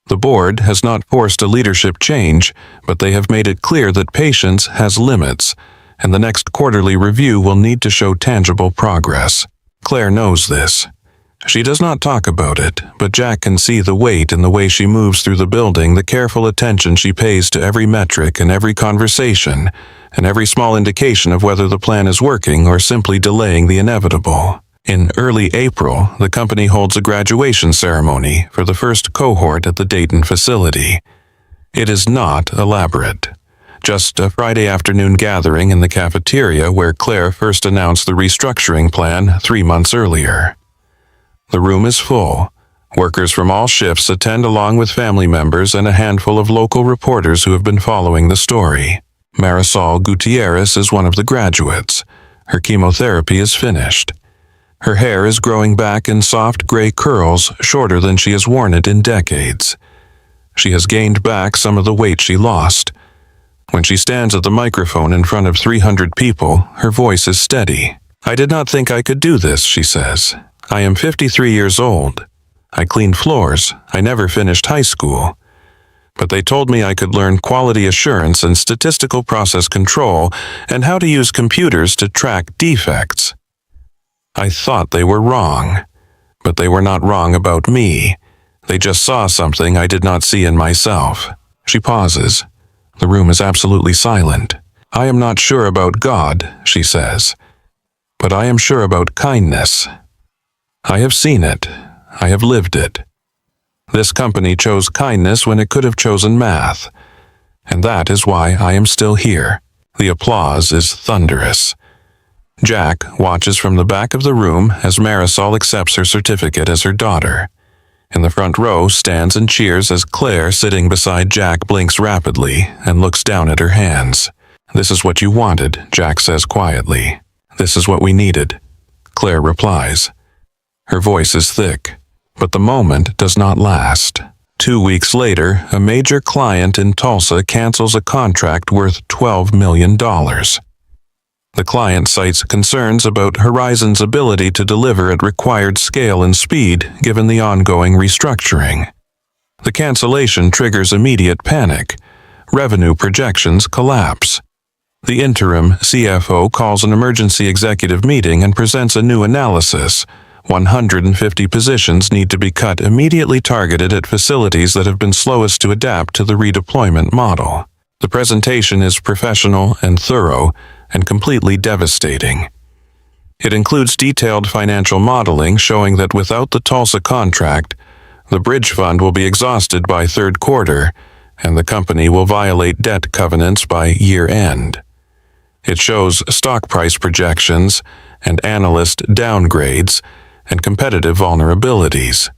The board has not forced a leadership change, but they have made it clear that patience has limits, and the next quarterly review will need to show tangible progress. Claire knows this. She does not talk about it, but Jack can see the weight in the way she moves through the building, the careful attention she pays to every metric and every conversation, and every small indication of whether the plan is working or simply delaying the inevitable. In early April, the company holds a graduation ceremony for the first cohort at the Dayton facility. It is not elaborate. Just a Friday afternoon gathering in the cafeteria where Claire first announced the restructuring plan 3 months earlier. The room is full. Workers from all shifts attend along with family members and a handful of local reporters who have been following the story. Marisol Gutierrez is one of the graduates. Her chemotherapy is finished. Her hair is growing back in soft gray curls, shorter than she has worn it in decades. She has gained back some of the weight she lost. When she stands at the microphone in front of 300 people, her voice is steady. "I did not think I could do this," she says. "I am 53 years old. I cleaned floors. I never finished high school. But they told me I could learn quality assurance and statistical process control and how to use computers to track defects. I thought they were wrong, but they were not wrong about me. They just saw something I did not see in myself." She pauses. The room is absolutely silent. "I am not sure about God," she says, "but I am sure about kindness. I have seen it. I have lived it. This company chose kindness when it could have chosen math, and that is why I am still here." The applause is thunderous. Jack watches from the back of the room as Marisol accepts her certificate as her daughter. In the front row stands and cheers as Claire, sitting beside Jack, blinks rapidly and looks down at her hands. "This is what you wanted," Jack says quietly. "This is what we needed," Claire replies. Her voice is thick, but the moment does not last. 2 weeks later, a major client in Tulsa cancels a contract worth $12 million. The client cites concerns about Horizon's ability to deliver at required scale and speed given the ongoing restructuring. The cancellation triggers immediate panic. Revenue projections collapse. The interim CFO calls an emergency executive meeting and presents a new analysis. 150 positions need to be cut, immediately targeted at facilities that have been slowest to adapt to the redeployment model. The presentation is professional and thorough, and completely devastating. It includes detailed financial modeling showing that without the Tulsa contract, the bridge fund will be exhausted by third quarter, and the company will violate debt covenants by year-end. It shows stock price projections and analyst downgrades and competitive vulnerabilities.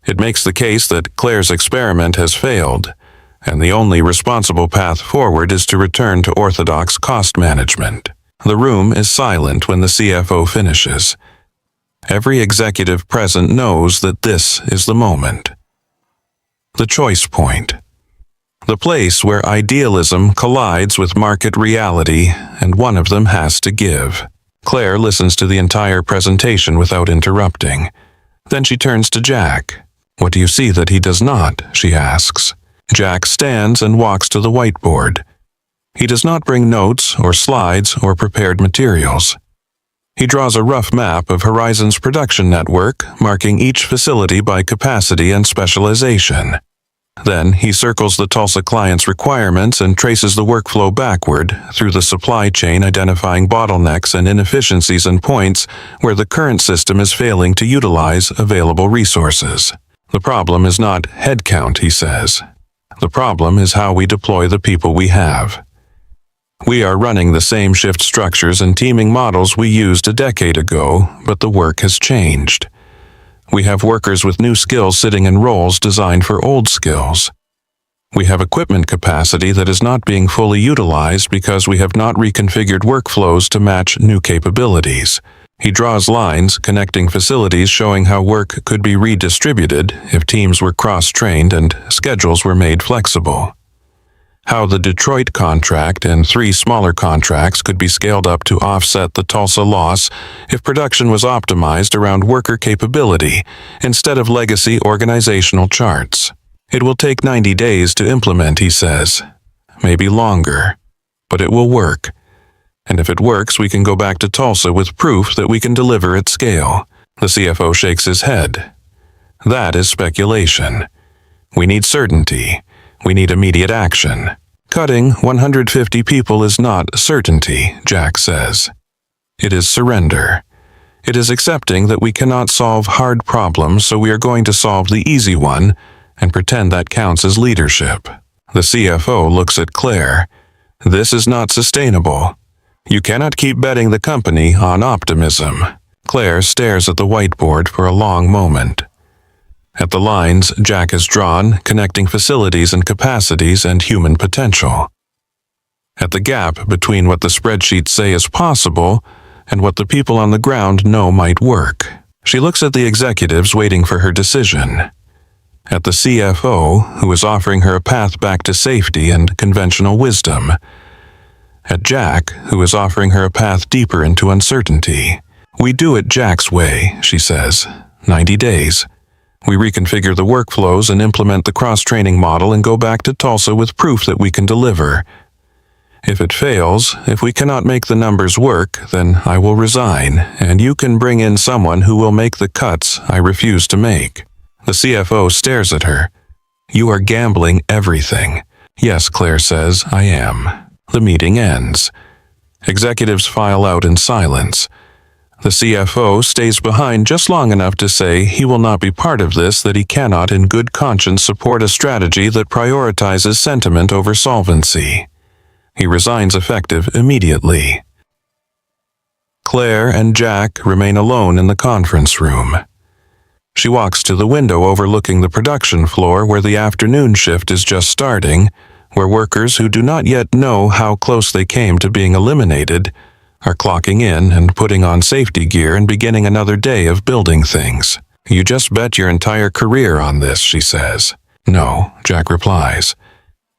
It makes the case that Claire's experiment has failed, and the only responsible path forward is to return to orthodox cost management. The room is silent when the CFO finishes. Every executive present knows that this is the moment. The choice point. The place where idealism collides with market reality, and one of them has to give. Claire listens to the entire presentation without interrupting. Then she turns to Jack. "What do you see that he does not?" she asks. Jack stands and walks to the whiteboard. He does not bring notes or slides or prepared materials. He draws a rough map of Horizon's production network, marking each facility by capacity and specialization. Then he circles the Tulsa client's requirements and traces the workflow backward through the supply chain, identifying bottlenecks and inefficiencies and points where the current system is failing to utilize available resources. The problem is not headcount, he says. The problem is how we deploy the people we have. We are running the same shift structures and teaming models we used a decade ago, but the work has changed. We have workers with new skills sitting in roles designed for old skills. We have equipment capacity that is not being fully utilized because we have not reconfigured workflows to match new capabilities. He draws lines connecting facilities showing how work could be redistributed if teams were cross-trained and schedules were made flexible. How the Detroit contract and 3 smaller contracts could be scaled up to offset the Tulsa loss if production was optimized around worker capability instead of legacy organizational charts. It will take 90 days to implement, he says. Maybe longer. But it will work. And if it works, we can go back to Tulsa with proof that we can deliver at scale. The CFO shakes his head. That is speculation. We need certainty. We need immediate action. Cutting 150 people is not certainty, Jack says. It is surrender. It is accepting that we cannot solve hard problems, so we are going to solve the easy one and pretend that counts as leadership. The CFO looks at Claire. This is not sustainable. You cannot keep betting the company on optimism. Claire stares at the whiteboard for a long moment. At the lines Jack has drawn, connecting facilities and capacities and human potential. At the gap between what the spreadsheets say is possible and what the people on the ground know might work. She looks at the executives waiting for her decision. At the CFO, who is offering her a path back to safety and conventional wisdom. At Jack, who is offering her a path deeper into uncertainty. We do it Jack's way, she says. 90 days. We reconfigure the workflows and implement the cross-training model and go back to Tulsa with proof that we can deliver. If it fails, if we cannot make the numbers work, then I will resign, and you can bring in someone who will make the cuts I refuse to make. The CFO stares at her. You are gambling everything. Yes, Claire says, I am. The meeting ends. Executives file out in silence. The CFO stays behind just long enough to say he will not be part of this, that he cannot in good conscience support a strategy that prioritizes sentiment over solvency. He resigns effective immediately. Claire and Jack remain alone in the conference room. She walks to the window overlooking the production floor where the afternoon shift is just starting, where workers who do not yet know how close they came to being eliminated are clocking in and putting on safety gear and beginning another day of building things. You just bet your entire career on this, she says. No, Jack replies.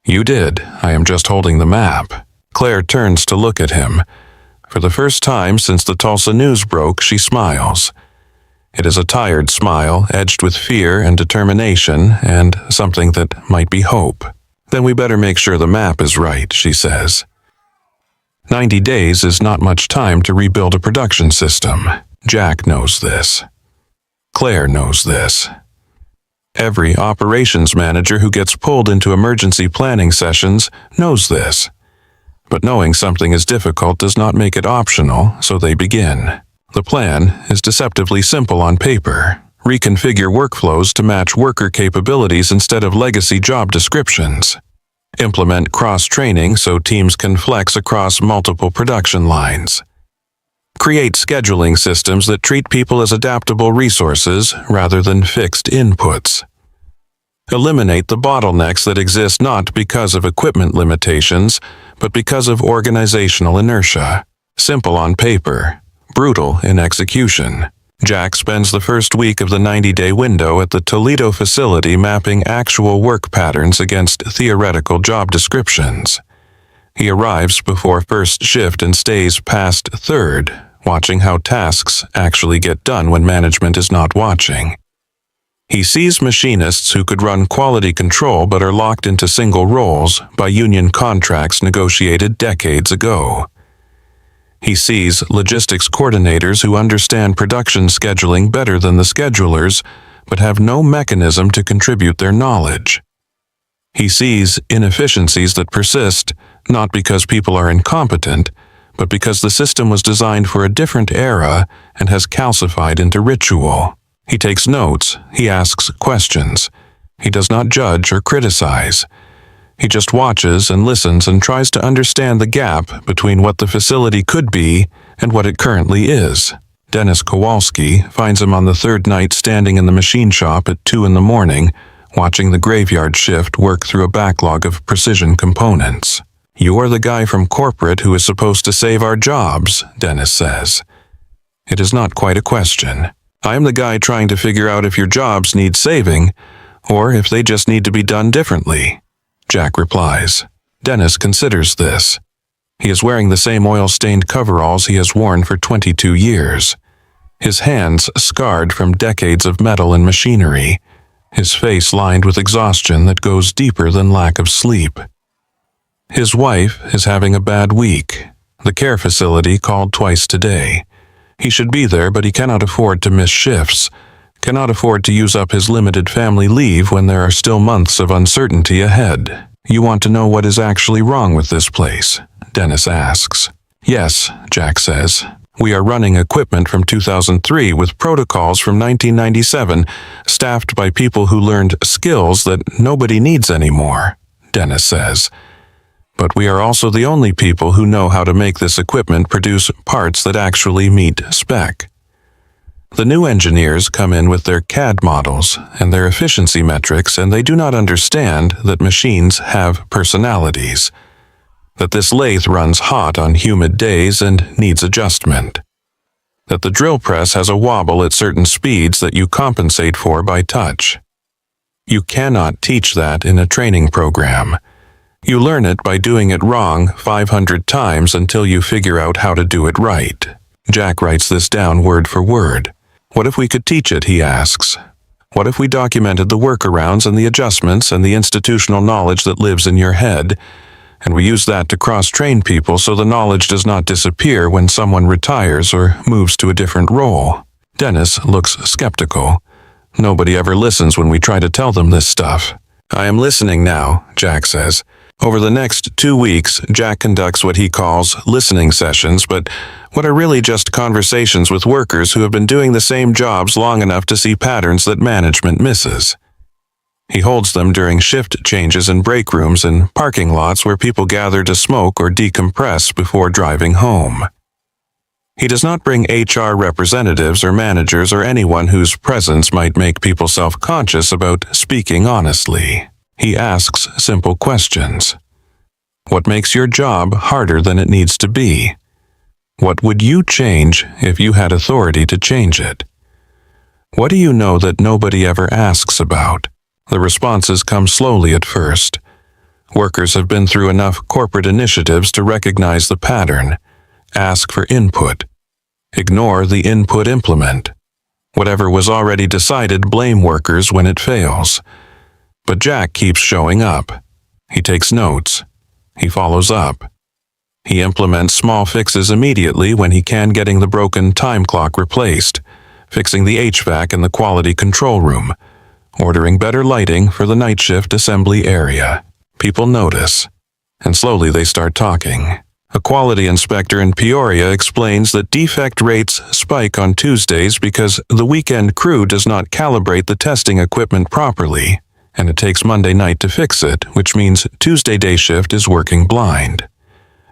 You did. I am just holding the map. Claire turns to look at him. For the first time since the Tulsa news broke, she smiles. It is a tired smile, edged with fear and determination and something that might be hope. Then we better make sure the map is right, she says. 90 days is not much time to rebuild a production system. Jack knows this. Claire knows this. Every operations manager who gets pulled into emergency planning sessions knows this. But knowing something is difficult does not make it optional, so they begin. The plan is deceptively simple on paper. Reconfigure workflows to match worker capabilities instead of legacy job descriptions. Implement cross-training so teams can flex across multiple production lines. Create scheduling systems that treat people as adaptable resources rather than fixed inputs. Eliminate the bottlenecks that exist not because of equipment limitations, but because of organizational inertia. Simple on paper, brutal in execution. Jack spends the first week of the 90-day window at the Toledo facility mapping actual work patterns against theoretical job descriptions. He arrives before first shift and stays past third, watching how tasks actually get done when management is not watching. He sees machinists who could run quality control but are locked into single roles by union contracts negotiated decades ago. He sees logistics coordinators who understand production scheduling better than the schedulers, but have no mechanism to contribute their knowledge. He sees inefficiencies that persist, not because people are incompetent, but because the system was designed for a different era and has calcified into ritual. He takes notes, he asks questions. He does not judge or criticize. He just watches and listens and tries to understand the gap between what the facility could be and what it currently is. Dennis Kowalski finds him on the third night standing in the machine shop at 2 a.m, watching the graveyard shift work through a backlog of precision components. "You're the guy from corporate who is supposed to save our jobs," Dennis says. It is not quite a question. I am the guy trying to figure out if your jobs need saving, or if they just need to be done differently. Jack replies. Dennis considers this. He is wearing the same oil-stained coveralls he has worn for 22 years. His hands scarred from decades of metal and machinery. His face lined with exhaustion that goes deeper than lack of sleep. His wife is having a bad week. The care facility called twice today. He should be there, but he cannot afford to miss shifts, cannot afford to use up his limited family leave when there are still months of uncertainty ahead. "You want to know what is actually wrong with this place?" Dennis asks. "Yes," Jack says. "We are running equipment from 2003 with protocols from 1997, staffed by people who learned skills that nobody needs anymore," Dennis says. "But we are also the only people who know how to make this equipment produce parts that actually meet spec." The new engineers come in with their CAD models and their efficiency metrics, and they do not understand that machines have personalities, that this lathe runs hot on humid days and needs adjustment, that the drill press has a wobble at certain speeds that you compensate for by touch. You cannot teach that in a training program. You learn it by doing it wrong 500 times until you figure out how to do it right. Jack writes this down word for word. What if we could teach it, he asks. What if we documented the workarounds and the adjustments and the institutional knowledge that lives in your head, and we use that to cross-train people so the knowledge does not disappear when someone retires or moves to a different role? Dennis looks skeptical. Nobody ever listens when we try to tell them this stuff. "I am listening now," Jack says. Over the next 2 weeks, Jack conducts what he calls listening sessions, but what are really just conversations with workers who have been doing the same jobs long enough to see patterns that management misses. He holds them during shift changes in break rooms and parking lots where people gather to smoke or decompress before driving home. He does not bring HR representatives or managers or anyone whose presence might make people self-conscious about speaking honestly. He asks simple questions. What makes your job harder than it needs to be? What would you change if you had authority to change it? What do you know that nobody ever asks about? The responses come slowly at first. Workers have been through enough corporate initiatives to recognize the pattern. Ask for input. Ignore the input implement. Whatever was already decided, blame workers when it fails. But Jack keeps showing up. He takes notes. He follows up. He implements small fixes immediately when he can, getting the broken time clock replaced, fixing the HVAC in the quality control room, ordering better lighting for the night shift assembly area. People notice, and slowly they start talking. A quality inspector in Peoria explains that defect rates spike on Tuesdays because the weekend crew does not calibrate the testing equipment properly, and it takes Monday night to fix it, which means Tuesday day shift is working blind.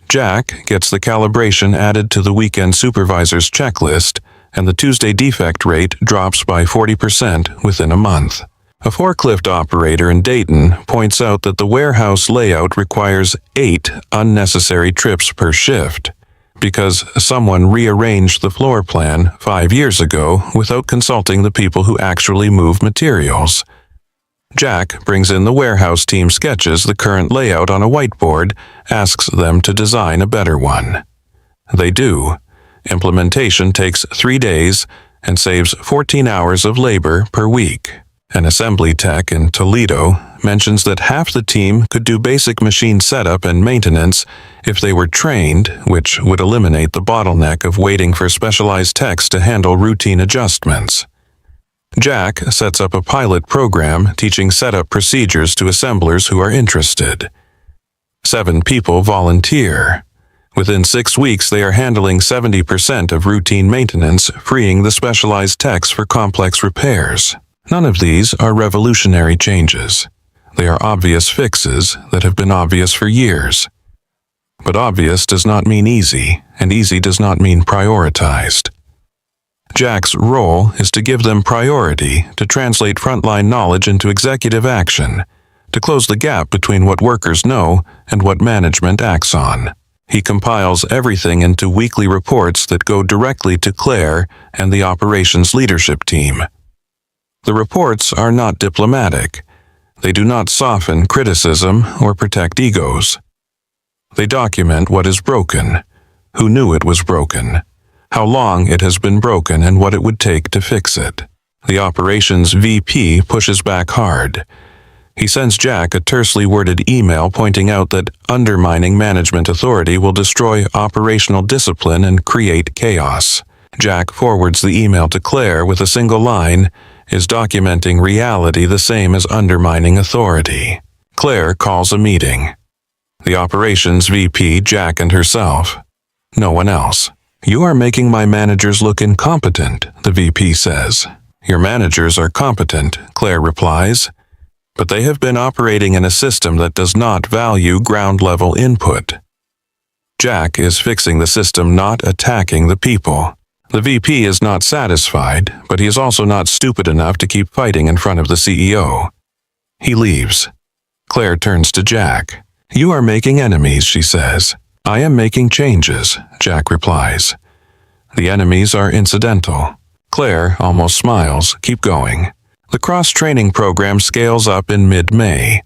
Jack gets the calibration added to the weekend supervisor's checklist, and the Tuesday defect rate drops by 40% within a month. A forklift operator in Dayton points out that the warehouse layout requires 8 unnecessary trips per shift because someone rearranged the floor plan 5 years ago without consulting the people who actually move materials. Jack brings in the warehouse team, sketches the current layout on a whiteboard, asks them to design a better one. They do. Implementation takes 3 days and saves 14 hours of labor per week. An assembly tech in Toledo mentions that half the team could do basic machine setup and maintenance if they were trained, which would eliminate the bottleneck of waiting for specialized techs to handle routine adjustments. Jack sets up a pilot program teaching setup procedures to assemblers who are interested. 7 people volunteer. Within 6 weeks, they are handling 70% of routine maintenance, freeing the specialized techs for complex repairs. None of these are revolutionary changes. They are obvious fixes that have been obvious for years. But obvious does not mean easy, and easy does not mean prioritized. Jack's role is to give them priority, to translate frontline knowledge into executive action, to close the gap between what workers know and what management acts on. He compiles everything into weekly reports that go directly to Claire and the operations leadership team. The reports are not diplomatic. They do not soften criticism or protect egos. They document what is broken, who knew it was broken, how long it has been broken, and what it would take to fix it. The operations VP pushes back hard. He sends Jack a tersely worded email pointing out that undermining management authority will destroy operational discipline and create chaos. Jack forwards the email to Claire with a single line: "Is documenting reality the same as undermining authority?" Claire calls a meeting. The operations VP, Jack, and herself. No one else. "You are making my managers look incompetent," the VP says. "Your managers are competent," Claire replies, "but they have been operating in a system that does not value ground-level input." Jack is fixing the system, not attacking the people. The VP is not satisfied, but he is also not stupid enough to keep fighting in front of the CEO. He leaves. Claire turns to Jack. "You are making enemies," she says. "I am making changes," Jack replies. "The enemies are incidental." Claire almost smiles. "Keep going." The cross-training program scales up in mid-May.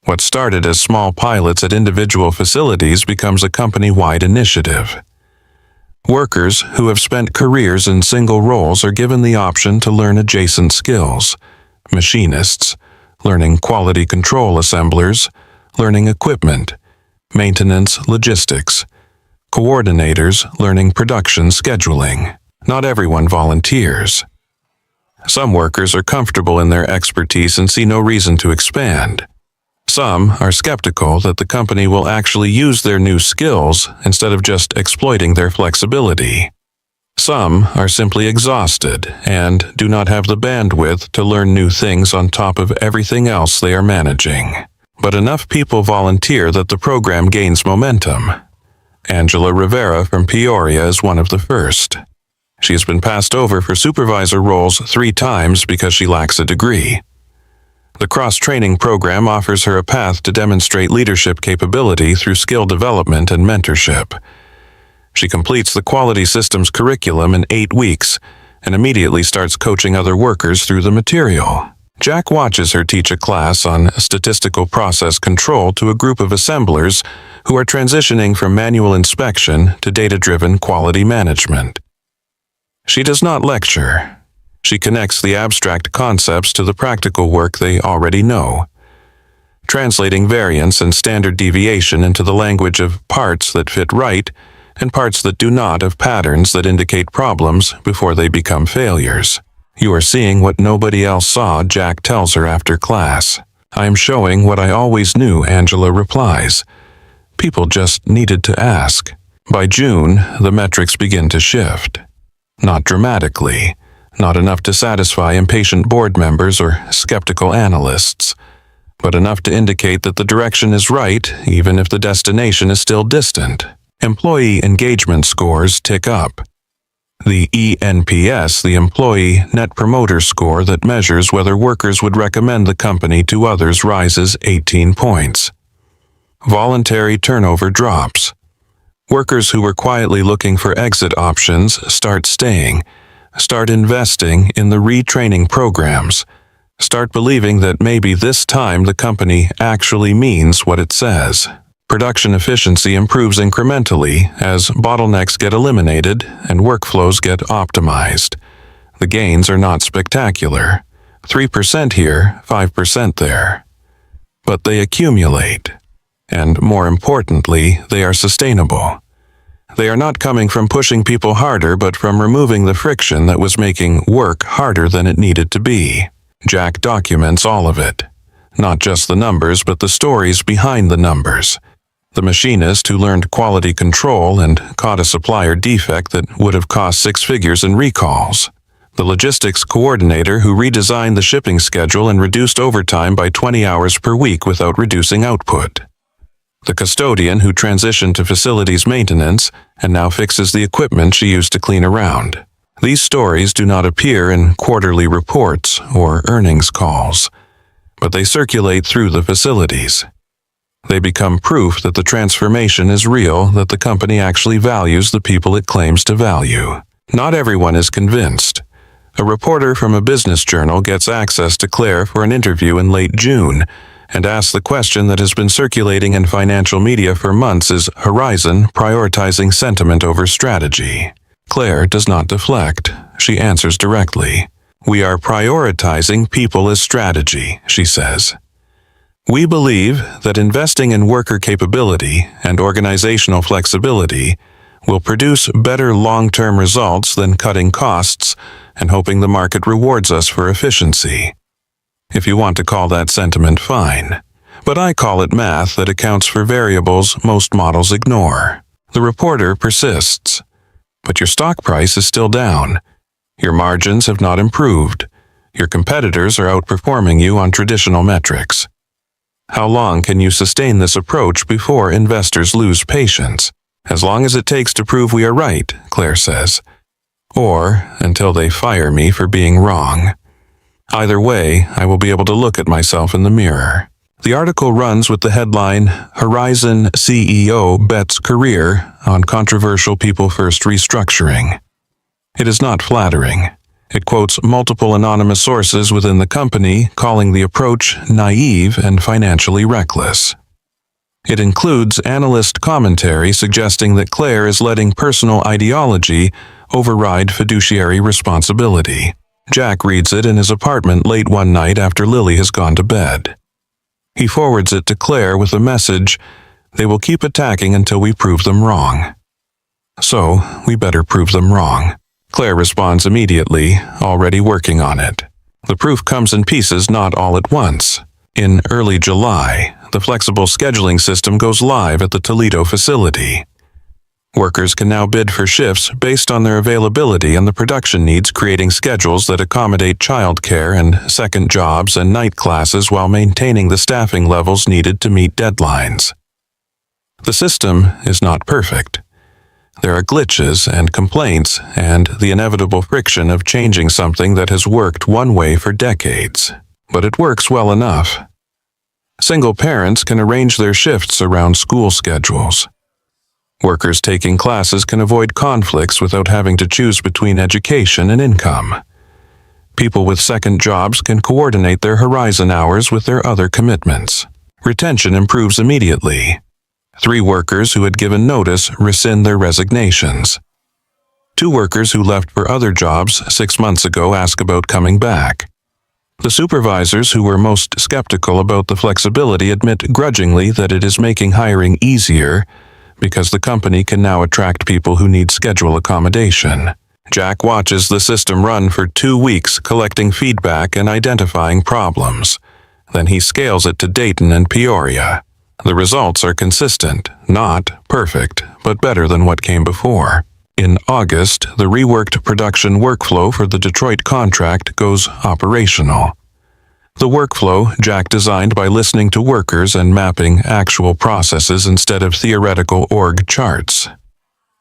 What started as small pilots at individual facilities becomes a company-wide initiative. Workers who have spent careers in single roles are given the option to learn adjacent skills. Machinists, learning quality control assemblers, learning equipment, maintenance logistics. Coordinators, learning production scheduling. Not everyone volunteers. Some workers are comfortable in their expertise and see no reason to expand. Some are skeptical that the company will actually use their new skills instead of just exploiting their flexibility. Some are simply exhausted and do not have the bandwidth to learn new things on top of everything else they are managing. But enough people volunteer that the program gains momentum. Angela Rivera from Peoria is one of the first. She has been passed over for supervisor roles 3 times because she lacks a degree. The cross-training program offers her a path to demonstrate leadership capability through skill development and mentorship. She completes the quality systems curriculum in 8 weeks and immediately starts coaching other workers through the material. Jack watches her teach a class on statistical process control to a group of assemblers who are transitioning from manual inspection to data-driven quality management. She does not lecture. She connects the abstract concepts to the practical work they already know, translating variance and standard deviation into the language of parts that fit right and parts that do not, of patterns that indicate problems before they become failures. "You are seeing what nobody else saw," Jack tells her after class. "I am showing what I always knew," Angela replies. People just needed to ask. By June, the metrics begin to shift. Not dramatically, not enough to satisfy impatient board members or skeptical analysts, but enough to indicate that the direction is right, even if the destination is still distant. Employee engagement scores tick up. The ENPS, the Employee Net Promoter Score that measures whether workers would recommend the company to others, rises 18 points. Voluntary turnover drops. Workers who were quietly looking for exit options start staying, start investing in the retraining programs, start believing that maybe this time the company actually means what it says. Production efficiency improves incrementally as bottlenecks get eliminated and workflows get optimized. The gains are not spectacular. 3% here, 5% there. But they accumulate. And more importantly, they are sustainable. They are not coming from pushing people harder, but from removing the friction that was making work harder than it needed to be. Jack documents all of it. Not just the numbers, but the stories behind the numbers. The machinist who learned quality control and caught a supplier defect that would have cost 6 figures in recalls. The logistics coordinator who redesigned the shipping schedule and reduced overtime by 20 hours per week without reducing output. The custodian who transitioned to facilities maintenance and now fixes the equipment she used to clean around. These stories do not appear in quarterly reports or earnings calls, but they circulate through the facilities. They become proof that the transformation is real, that the company actually values the people it claims to value. Not everyone is convinced. A reporter from a business journal gets access to Claire for an interview in late June and asks the question that has been circulating in financial media for months: is Horizon prioritizing sentiment over strategy? Claire does not deflect. She answers directly. "We are prioritizing people as strategy," she says. "We believe that investing in worker capability and organizational flexibility will produce better long-term results than cutting costs and hoping the market rewards us for efficiency. If you want to call that sentiment, fine. But I call it math that accounts for variables most models ignore." The reporter persists. "But your stock price is still down. Your margins have not improved. Your competitors are outperforming you on traditional metrics. How long can you sustain this approach before investors lose patience?" "As long as it takes to prove we are right," Claire says. "Or until they fire me for being wrong. Either way, I will be able to look at myself in the mirror." The article runs with the headline, "Horizon CEO Bets Career on Controversial People First Restructuring." It is not flattering. It quotes multiple anonymous sources within the company, calling the approach naive and financially reckless. It includes analyst commentary suggesting that Claire is letting personal ideology override fiduciary responsibility. Jack reads it in his apartment late one night after Lily has gone to bed. He forwards it to Claire with a message: "They will keep attacking until we prove them wrong. So, we better prove them wrong." Claire responds immediately, already working on it. The proof comes in pieces, not all at once. In early July, the flexible scheduling system goes live at the Toledo facility. Workers can now bid for shifts based on their availability and the production needs, creating schedules that accommodate childcare and second jobs and night classes while maintaining the staffing levels needed to meet deadlines. The system is not perfect. There are glitches and complaints and the inevitable friction of changing something that has worked one way for decades. But it works well enough. Single parents can arrange their shifts around school schedules. Workers taking classes can avoid conflicts without having to choose between education and income. People with second jobs can coordinate their Horizon hours with their other commitments. Retention improves immediately. 3 workers who had given notice rescind their resignations. 2 workers who left for other jobs 6 months ago ask about coming back. The supervisors who were most skeptical about the flexibility admit grudgingly that it is making hiring easier because the company can now attract people who need schedule accommodation. Jack watches the system run for 2 weeks, collecting feedback and identifying problems. Then he scales it to Dayton and Peoria. The results are consistent, not perfect, but better than what came before. In August, the reworked production workflow for the Detroit contract goes operational. The workflow Jack designed by listening to workers and mapping actual processes instead of theoretical org charts.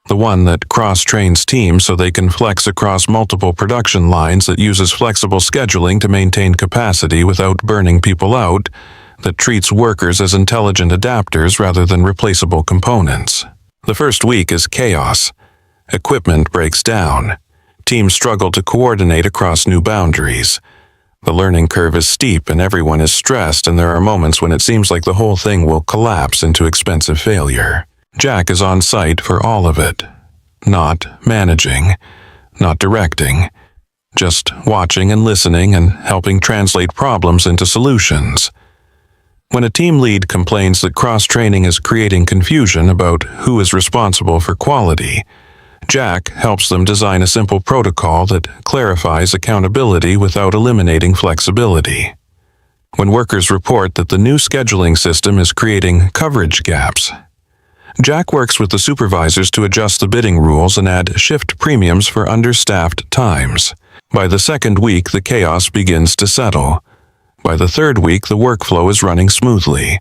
The one that cross-trains teams so they can flex across multiple production lines, that uses flexible scheduling to maintain capacity without burning people out, that treats workers as intelligent adapters rather than replaceable components. The first week is chaos. Equipment breaks down. Teams struggle to coordinate across new boundaries. The learning curve is steep and everyone is stressed, and there are moments when it seems like the whole thing will collapse into expensive failure. Jack is on site for all of it. Not managing, not directing, just watching and listening and helping translate problems into solutions. When a team lead complains that cross-training is creating confusion about who is responsible for quality, Jack helps them design a simple protocol that clarifies accountability without eliminating flexibility. When workers report that the new scheduling system is creating coverage gaps, Jack works with the supervisors to adjust the bidding rules and add shift premiums for understaffed times. By the second week, the chaos begins to settle. By the third week, the workflow is running smoothly.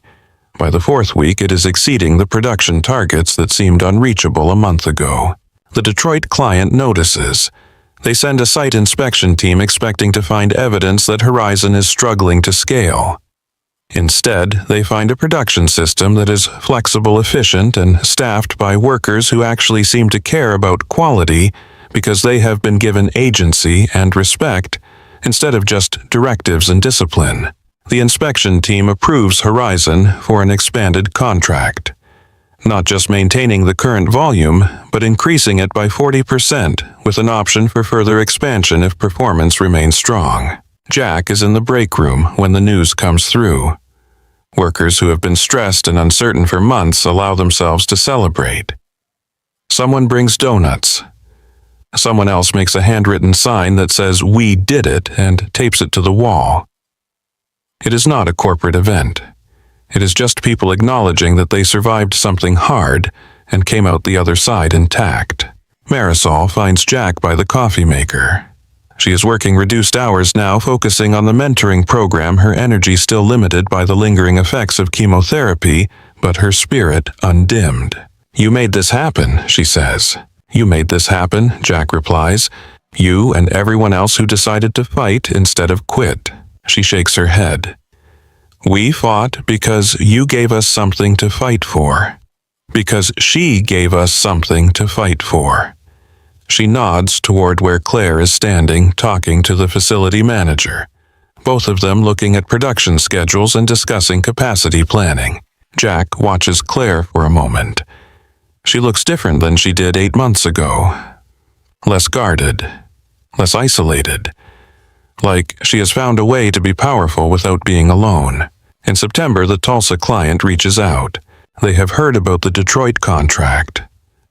By the fourth week, it is exceeding the production targets that seemed unreachable a month ago. The Detroit client notices. They send a site inspection team expecting to find evidence that Horizon is struggling to scale. Instead, they find a production system that is flexible, efficient, and staffed by workers who actually seem to care about quality because they have been given agency and respect instead of just directives and discipline. The inspection team approves Horizon for an expanded contract. Not just maintaining the current volume, but increasing it by 40% with an option for further expansion if performance remains strong. Jack is in the break room when the news comes through. Workers who have been stressed and uncertain for months allow themselves to celebrate. Someone brings donuts. Someone else makes a handwritten sign that says, "We did it," and tapes it to the wall. It is not a corporate event. It is just people acknowledging that they survived something hard and came out the other side intact. Marisol finds Jack by the coffee maker. She is working reduced hours now, focusing on the mentoring program, her energy still limited by the lingering effects of chemotherapy, but her spirit undimmed. "You made this happen," she says. "You made this happen," Jack replies. "You and everyone else who decided to fight instead of quit." She shakes her head. "We fought because you gave us something to fight for. Because she gave us something to fight for." She nods toward where Claire is standing, talking to the facility manager, both of them looking at production schedules and discussing capacity planning. Jack watches Claire for a moment. She looks different than she did 8 months ago. Less guarded, less isolated. Like she has found a way to be powerful without being alone. In September, the Tulsa client reaches out. They have heard about the Detroit contract.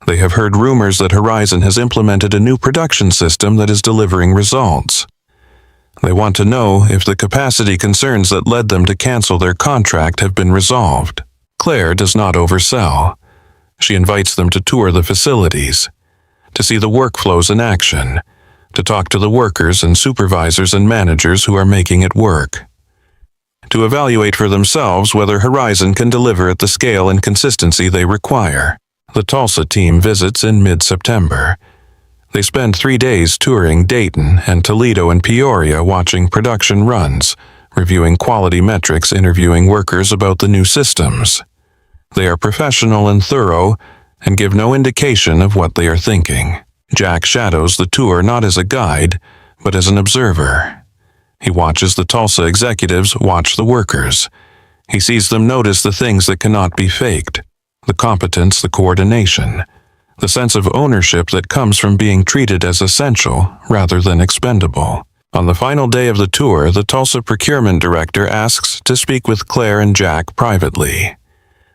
They have heard rumors that Horizon has implemented a new production system that is delivering results. They want to know if the capacity concerns that led them to cancel their contract have been resolved. Claire does not oversell. She invites them to tour the facilities, to see the workflows in action, to talk to the workers and supervisors and managers who are making it work, to evaluate for themselves whether Horizon can deliver at the scale and consistency they require. The Tulsa team visits in mid-September. They spend 3 days touring Dayton and Toledo and Peoria, watching production runs, reviewing quality metrics, interviewing workers about the new systems. They are professional and thorough and give no indication of what they are thinking. Jack shadows the tour not as a guide, but as an observer. He watches the Tulsa executives watch the workers. He sees them notice the things that cannot be faked. The competence, the coordination, the sense of ownership that comes from being treated as essential rather than expendable. On the final day of the tour, the Tulsa procurement director asks to speak with Claire and Jack privately.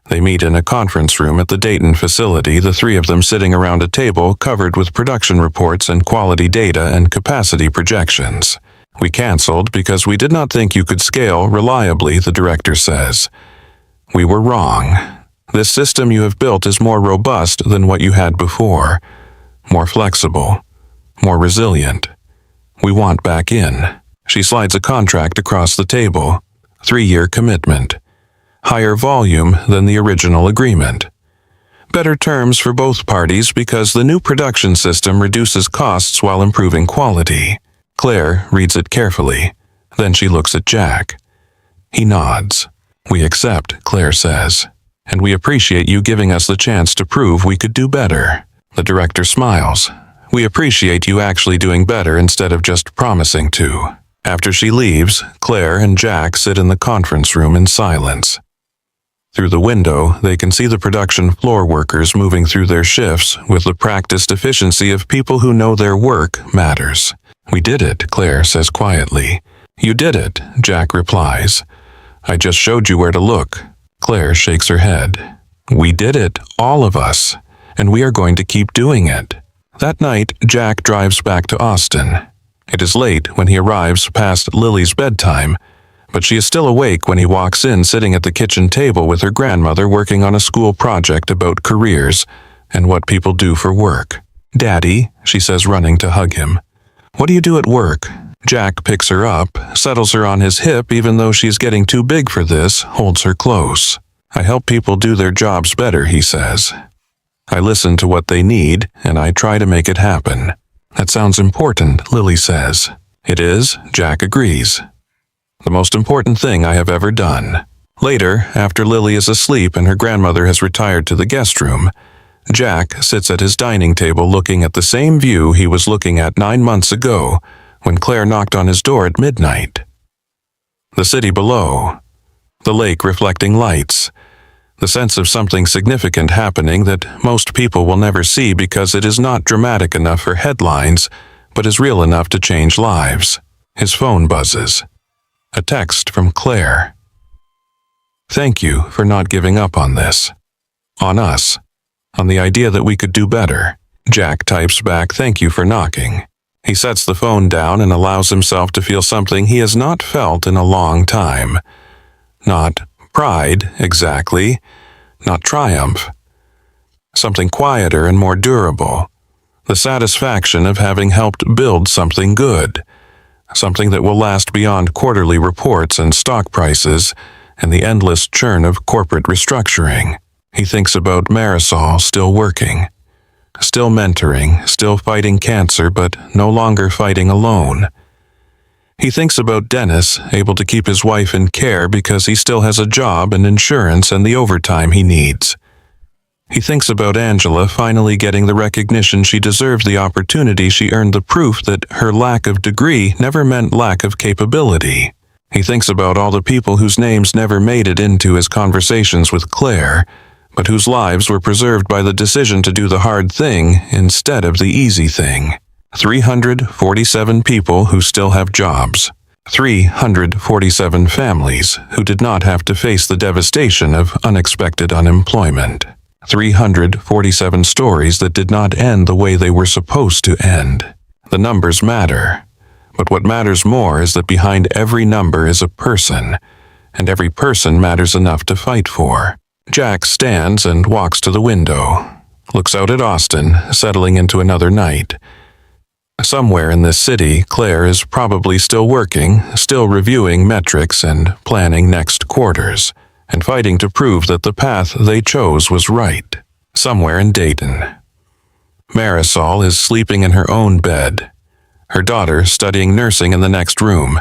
They meet in a conference room at the Dayton facility, the three of them sitting around a table covered with production reports and quality data and capacity projections. "We canceled because we did not think you could scale reliably," the director says. We were wrong. This system you have built is more robust than what you had before, more flexible, more resilient. We want back in." She slides a contract across the table. 3-year commitment. Higher volume than the original agreement. Better terms for both parties because the new production system reduces costs while improving quality. Claire reads it carefully. Then she looks at Jack. He nods. "We accept," Claire says. "And we appreciate you giving us the chance to prove we could do better." The director smiles. "We appreciate you actually doing better instead of just promising to." After she leaves, Claire and Jack sit in the conference room in silence. Through the window, they can see the production floor workers moving through their shifts with the practiced efficiency of people who know their work matters. "We did it," Claire says quietly. "You did it," Jack replies. "I just showed you where to look." Claire shakes her head. "We did it, all of us, and we are going to keep doing it." That night, Jack drives back to Austin. It is late when he arrives past Lily's bedtime, but she is still awake when he walks in sitting at the kitchen table with her grandmother working on a school project about careers and what people do for work. "Daddy," she says, running to hug him. "What do you do at work?" Jack picks her up, settles her on his hip even though she's getting too big for this, holds her close. "I help people do their jobs better," he says. "I listen to what they need, and I try to make it happen." "That sounds important," Lily says. "It is," Jack agrees. "The most important thing I have ever done." Later, after Lily is asleep and her grandmother has retired to the guest room, Jack sits at his dining table looking at the same view he was looking at 9 months ago when Claire knocked on his door at midnight. The city below, the lake reflecting lights, the sense of something significant happening that most people will never see because it is not dramatic enough for headlines, but is real enough to change lives. His phone buzzes. A text from Claire. "Thank you for not giving up on this. On us. On the idea that we could do better." Jack types back, "Thank you for knocking." He sets the phone down and allows himself to feel something he has not felt in a long time. Not pride, exactly. Not triumph. Something quieter and more durable. The satisfaction of having helped build something good. Something that will last beyond quarterly reports and stock prices and the endless churn of corporate restructuring. He thinks about Marisol still working, still mentoring, still fighting cancer, but no longer fighting alone. He thinks about Dennis, able to keep his wife in care because he still has a job and insurance and the overtime he needs. He thinks about Angela finally getting the recognition she deserved, the opportunity she earned, the proof that her lack of degree never meant lack of capability. He thinks about all the people whose names never made it into his conversations with Claire, but whose lives were preserved by the decision to do the hard thing instead of the easy thing. 347 people who still have jobs. 347 families who did not have to face the devastation of unexpected unemployment. 347 stories that did not end the way they were supposed to end. The numbers matter, but what matters more is that behind every number is a person, and every person matters enough to fight for. Jack stands and walks to the window, looks out at Austin, settling into another night. Somewhere in this city, Claire is probably still working, still reviewing metrics and planning next quarters, and fighting to prove that the path they chose was right. Somewhere in Dayton. Marisol is sleeping in her own bed, her daughter studying nursing in the next room,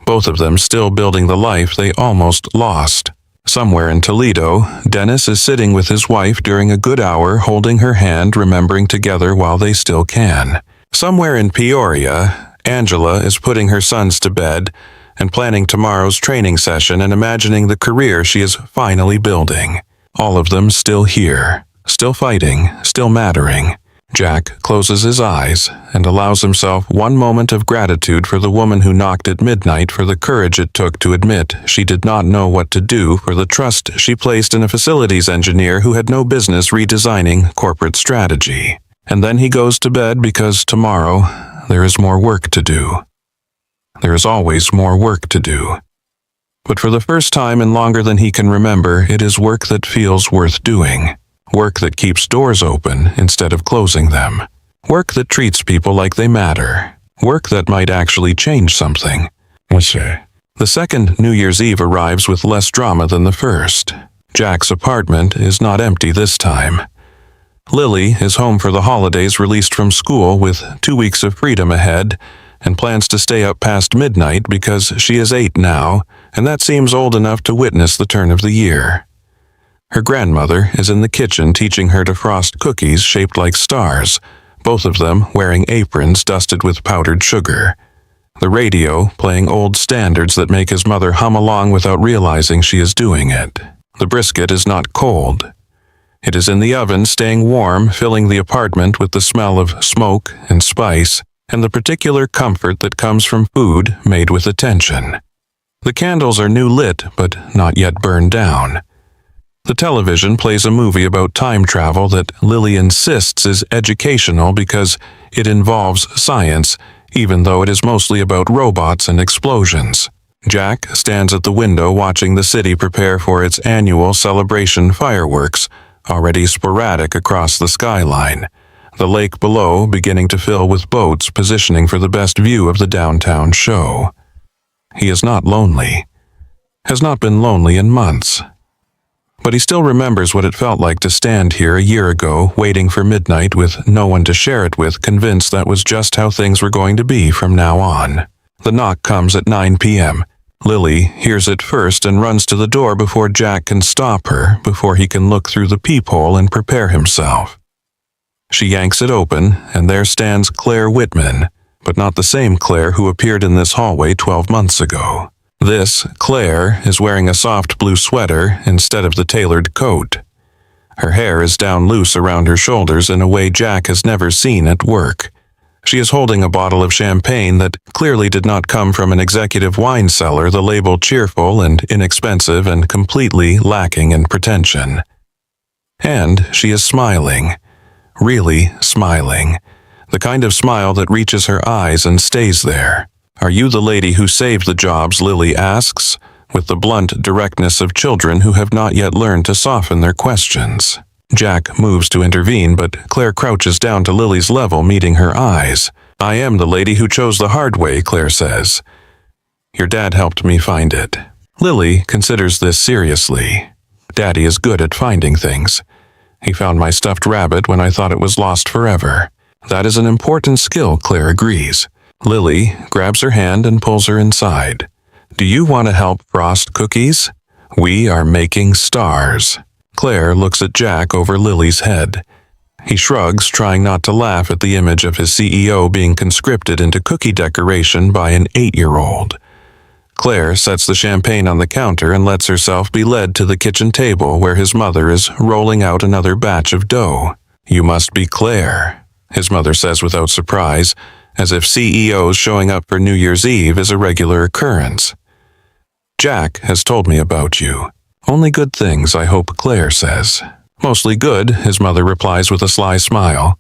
both of them still building the life they almost lost. Somewhere in Toledo, Dennis is sitting with his wife during a good hour, holding her hand, remembering together while they still can. Somewhere in Peoria, Angela is putting her sons to bed and planning tomorrow's training session and imagining the career she is finally building. All of them still here, still fighting, still mattering. Jack closes his eyes and allows himself one moment of gratitude for the woman who knocked at midnight, for the courage it took to admit she did not know what to do, for the trust she placed in a facilities engineer who had no business redesigning corporate strategy. And then he goes to bed because tomorrow there is more work to do. There is always more work to do. But for the first time in longer than he can remember, it is work that feels worth doing. Work that keeps doors open instead of closing them. Work that treats people like they matter. Work that might actually change something. The second New Year's Eve arrives with less drama than the first. Jack's apartment is not empty this time. Lily is home for the holidays, released from school with 2 weeks of freedom ahead, and plans to stay up past midnight because she is 8 now, and that seems old enough to witness the turn of the year. Her grandmother is in the kitchen teaching her to frost cookies shaped like stars, both of them wearing aprons dusted with powdered sugar. The radio playing old standards that make his mother hum along without realizing she is doing it. The brisket is not cold. It is in the oven, staying warm, filling the apartment with the smell of smoke and spice, and the particular comfort that comes from food made with attention. The candles are new lit, but not yet burned down. The television plays a movie about time travel that Lily insists is educational because it involves science, even though it is mostly about robots and explosions. Jack stands at the window watching the city prepare for its annual celebration fireworks, already sporadic across the skyline. The lake below beginning to fill with boats positioning for the best view of the downtown show. He is not lonely. Has not been lonely in months. But he still remembers what it felt like to stand here a year ago, waiting for midnight with no one to share it with, convinced that was just how things were going to be from now on. The knock comes at 9 p.m. Lily hears it first and runs to the door before Jack can stop her, before he can look through the peephole and prepare himself. She yanks it open, and there stands Claire Whitman, but not the same Claire who appeared in this hallway 12 months ago. This Claire is wearing a soft blue sweater instead of the tailored coat. Her hair is down loose around her shoulders in a way Jack has never seen at work. She is holding a bottle of champagne that clearly did not come from an executive wine cellar, the label cheerful and inexpensive and completely lacking in pretension. And she is smiling. Really smiling. The kind of smile that reaches her eyes and stays there. "Are you the lady who saved the jobs?" Lily asks, with the blunt directness of children who have not yet learned to soften their questions. Jack moves to intervene, but Claire crouches down to Lily's level, meeting her eyes. "I am the lady who chose the hard way," Claire says. "Your dad helped me find it." Lily considers this seriously. "Daddy is good at finding things. He found my stuffed rabbit when I thought it was lost forever." "That is an important skill," Claire agrees. Lily grabs her hand and pulls her inside. "Do you want to help frost cookies? We are making stars." Claire looks at Jack over Lily's head. He shrugs, trying not to laugh at the image of his CEO being conscripted into cookie decoration by an 8-year-old. Claire sets the champagne on the counter and lets herself be led to the kitchen table where his mother is rolling out another batch of dough. "You must be Claire," his mother says without surprise, as if CEOs showing up for New Year's Eve is a regular occurrence. "Jack has told me about you. Only good things, I hope," Claire says. "Mostly good," his mother replies with a sly smile.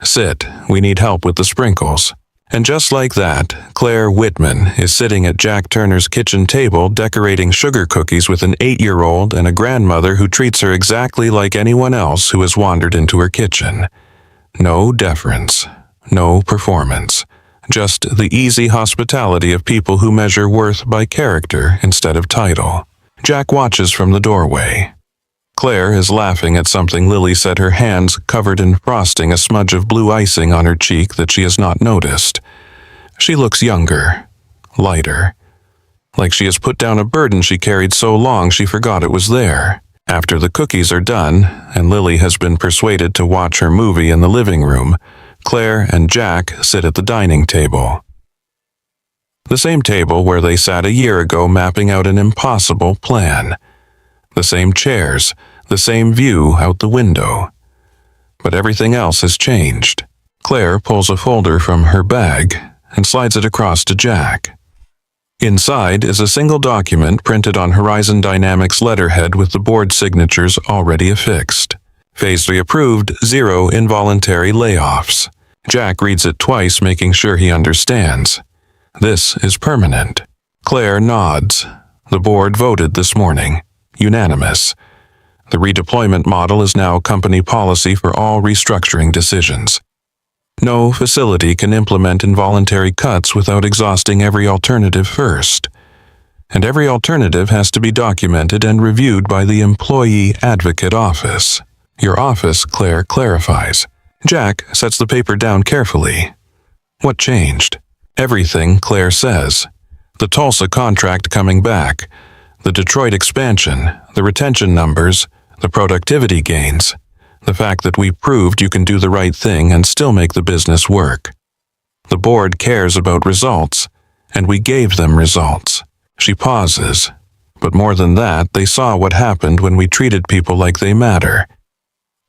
"Sit, we need help with the sprinkles." And just like that, Claire Whitman is sitting at Jack Turner's kitchen table decorating sugar cookies with an 8-year-old and a grandmother who treats her exactly like anyone else who has wandered into her kitchen. No deference. No performance. Just the easy hospitality of people who measure worth by character instead of title. Jack watches from the doorway. Claire is laughing at something Lily said, her hands covered in frosting, a smudge of blue icing on her cheek that she has not noticed. She looks younger, lighter, like she has put down a burden she carried so long she forgot it was there. After the cookies are done, and Lily has been persuaded to watch her movie in the living room, Claire and Jack sit at the dining table. The same table where they sat a year ago mapping out an impossible plan. The same chairs, the same view out the window. But everything else has changed. Claire pulls a folder from her bag and slides it across to Jack. Inside is a single document printed on Horizon Dynamics letterhead with the board signatures already affixed. Phase 3 approved, 0 involuntary layoffs. Jack reads it twice, making sure he understands. This is permanent. Claire nods. The board voted this morning. Unanimous. The redeployment model is now company policy for all restructuring decisions. No facility can implement involuntary cuts without exhausting every alternative first. And every alternative has to be documented and reviewed by the Employee Advocate Office. Your office, Claire clarifies. Jack sets the paper down carefully. What changed? Everything, Claire says. The Tulsa contract coming back, the Detroit expansion, the retention numbers, the productivity gains, the fact that we proved you can do the right thing and still make the business work. The board cares about results, and we gave them results. She pauses. But more than that, they saw what happened when we treated people like they matter.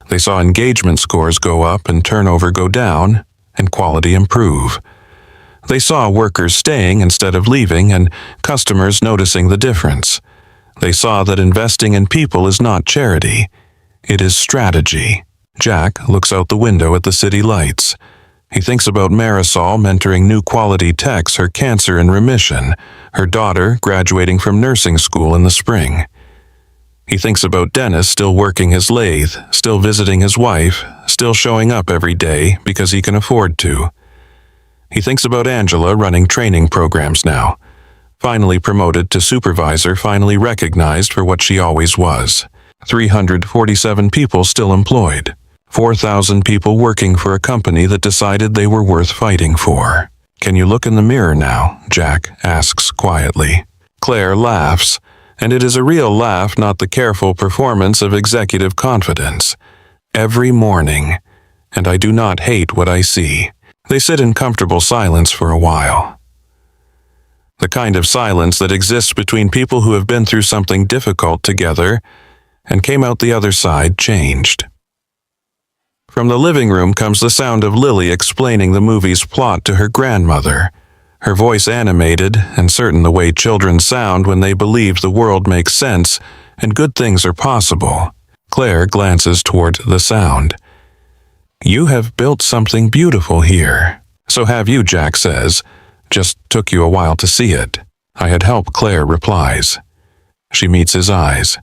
They saw engagement scores go up and turnover go down, and quality improve. They saw workers staying instead of leaving and customers noticing the difference. They saw that investing in people is not charity. It is strategy. Jack looks out the window at the city lights. He thinks about Marisol mentoring new quality techs, her cancer in remission, her daughter graduating from nursing school in the spring. He thinks about Dennis still working his lathe, still visiting his wife, still showing up every day because he can afford to. He thinks about Angela running training programs now, finally promoted to supervisor, finally recognized for what she always was. 347 people still employed. 4,000 people working for a company that decided they were worth fighting for. Can you look in the mirror now? Jack asks quietly. Claire laughs, and it is a real laugh, not the careful performance of executive confidence. Every morning, and I do not hate what I see. They sit in comfortable silence for a while. The kind of silence that exists between people who have been through something difficult together and came out the other side changed. From the living room comes the sound of Lily explaining the movie's plot to her grandmother, her voice animated and certain the way children sound when they believe the world makes sense and good things are possible. Claire glances toward the sound. You have built something beautiful here. So have you, Jack says. Just took you a while to see it. I had help, Claire replies. She meets his eyes.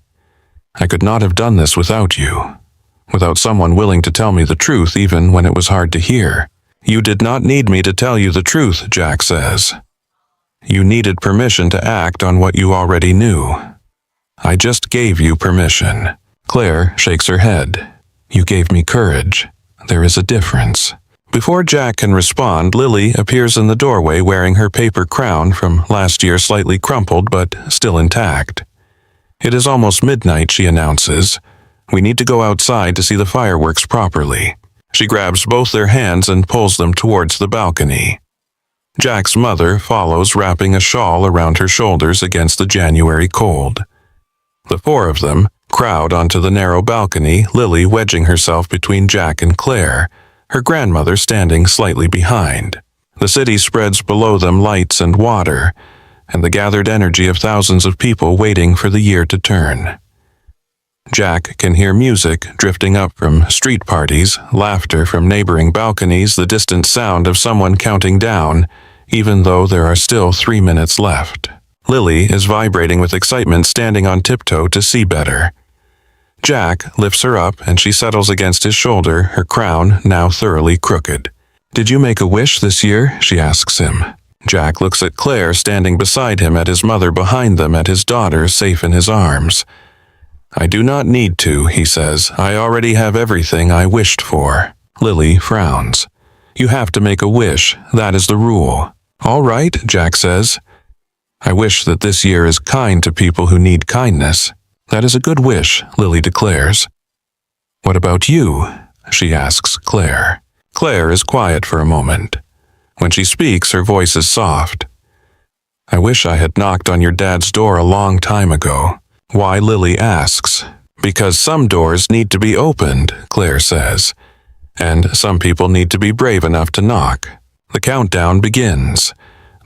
I could not have done this without you. Without someone willing to tell me the truth even when it was hard to hear. You did not need me to tell you the truth, Jack says. You needed permission to act on what you already knew. I just gave you permission. Claire shakes her head. You gave me courage. There is a difference. Before Jack can respond, Lily appears in the doorway wearing her paper crown from last year, slightly crumpled but still intact. It is almost midnight, she announces. We need to go outside to see the fireworks properly. She grabs both their hands and pulls them towards the balcony. Jack's mother follows, wrapping a shawl around her shoulders against the January cold. The four of them crowd onto the narrow balcony, Lily wedging herself between Jack and Claire, her grandmother standing slightly behind. The city spreads below them, lights and water, and the gathered energy of thousands of people waiting for the year to turn. Jack can hear music drifting up from street parties, laughter from neighboring balconies, the distant sound of someone counting down, even though there are still 3 minutes left. Lily is vibrating with excitement, standing on tiptoe to see better. Jack lifts her up and she settles against his shoulder, her crown now thoroughly crooked. Did you make a wish this year? She asks him. Jack looks at Claire standing beside him, at his mother behind them, at his daughter safe in his arms. I do not need to, he says. I already have everything I wished for. Lily frowns. You have to make a wish. That is the rule. All right, Jack says. I wish that this year is kind to people who need kindness. That is a good wish, Lily declares. What about you? She asks Claire. Claire is quiet for a moment. When she speaks, her voice is soft. I wish I had knocked on your dad's door a long time ago. Why, Lily asks. Because some doors need to be opened, Claire says. And some people need to be brave enough to knock. The countdown begins.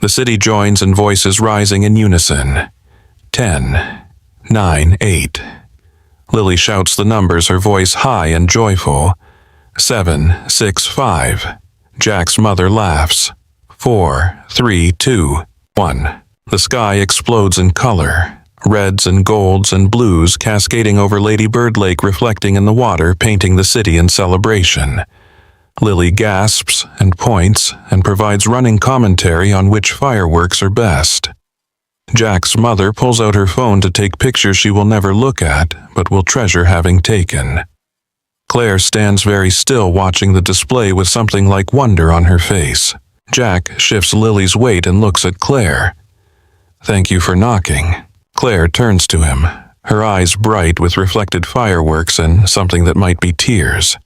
The city joins in voices rising in unison. 10, 9, 8. Lily shouts the numbers, her voice high and joyful. 7, 6, 5. Jack's mother laughs. 4, 3, 2, 1. The sky explodes in color. reds and golds and blues cascading over Lady Bird Lake, reflecting in the water, painting the city in celebration. Lily gasps and points and provides running commentary on which fireworks are best. Jack's mother pulls out her phone to take pictures she will never look at, but will treasure having taken. Claire stands very still, watching the display with something like wonder on her face. Jack shifts Lily's weight and looks at Claire. "Thank you for knocking." Claire turns to him, her eyes bright with reflected fireworks and something that might be tears.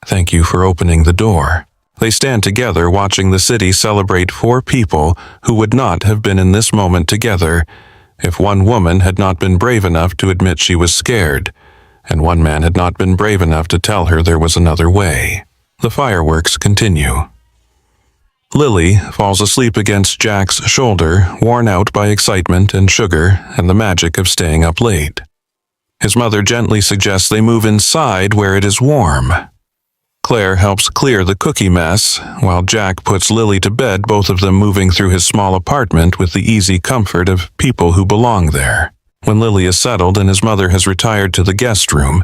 "Thank you for opening the door." They stand together, watching the city celebrate 4 people who would not have been in this moment together if one woman had not been brave enough to admit she was scared, and one man had not been brave enough to tell her there was another way. The fireworks continue. Lily falls asleep against Jack's shoulder, worn out by excitement and sugar and the magic of staying up late. His mother gently suggests they move inside where it is warm. Claire helps clear the cookie mess, while Jack puts Lily to bed, both of them moving through his small apartment with the easy comfort of people who belong there. When Lily is settled and his mother has retired to the guest room,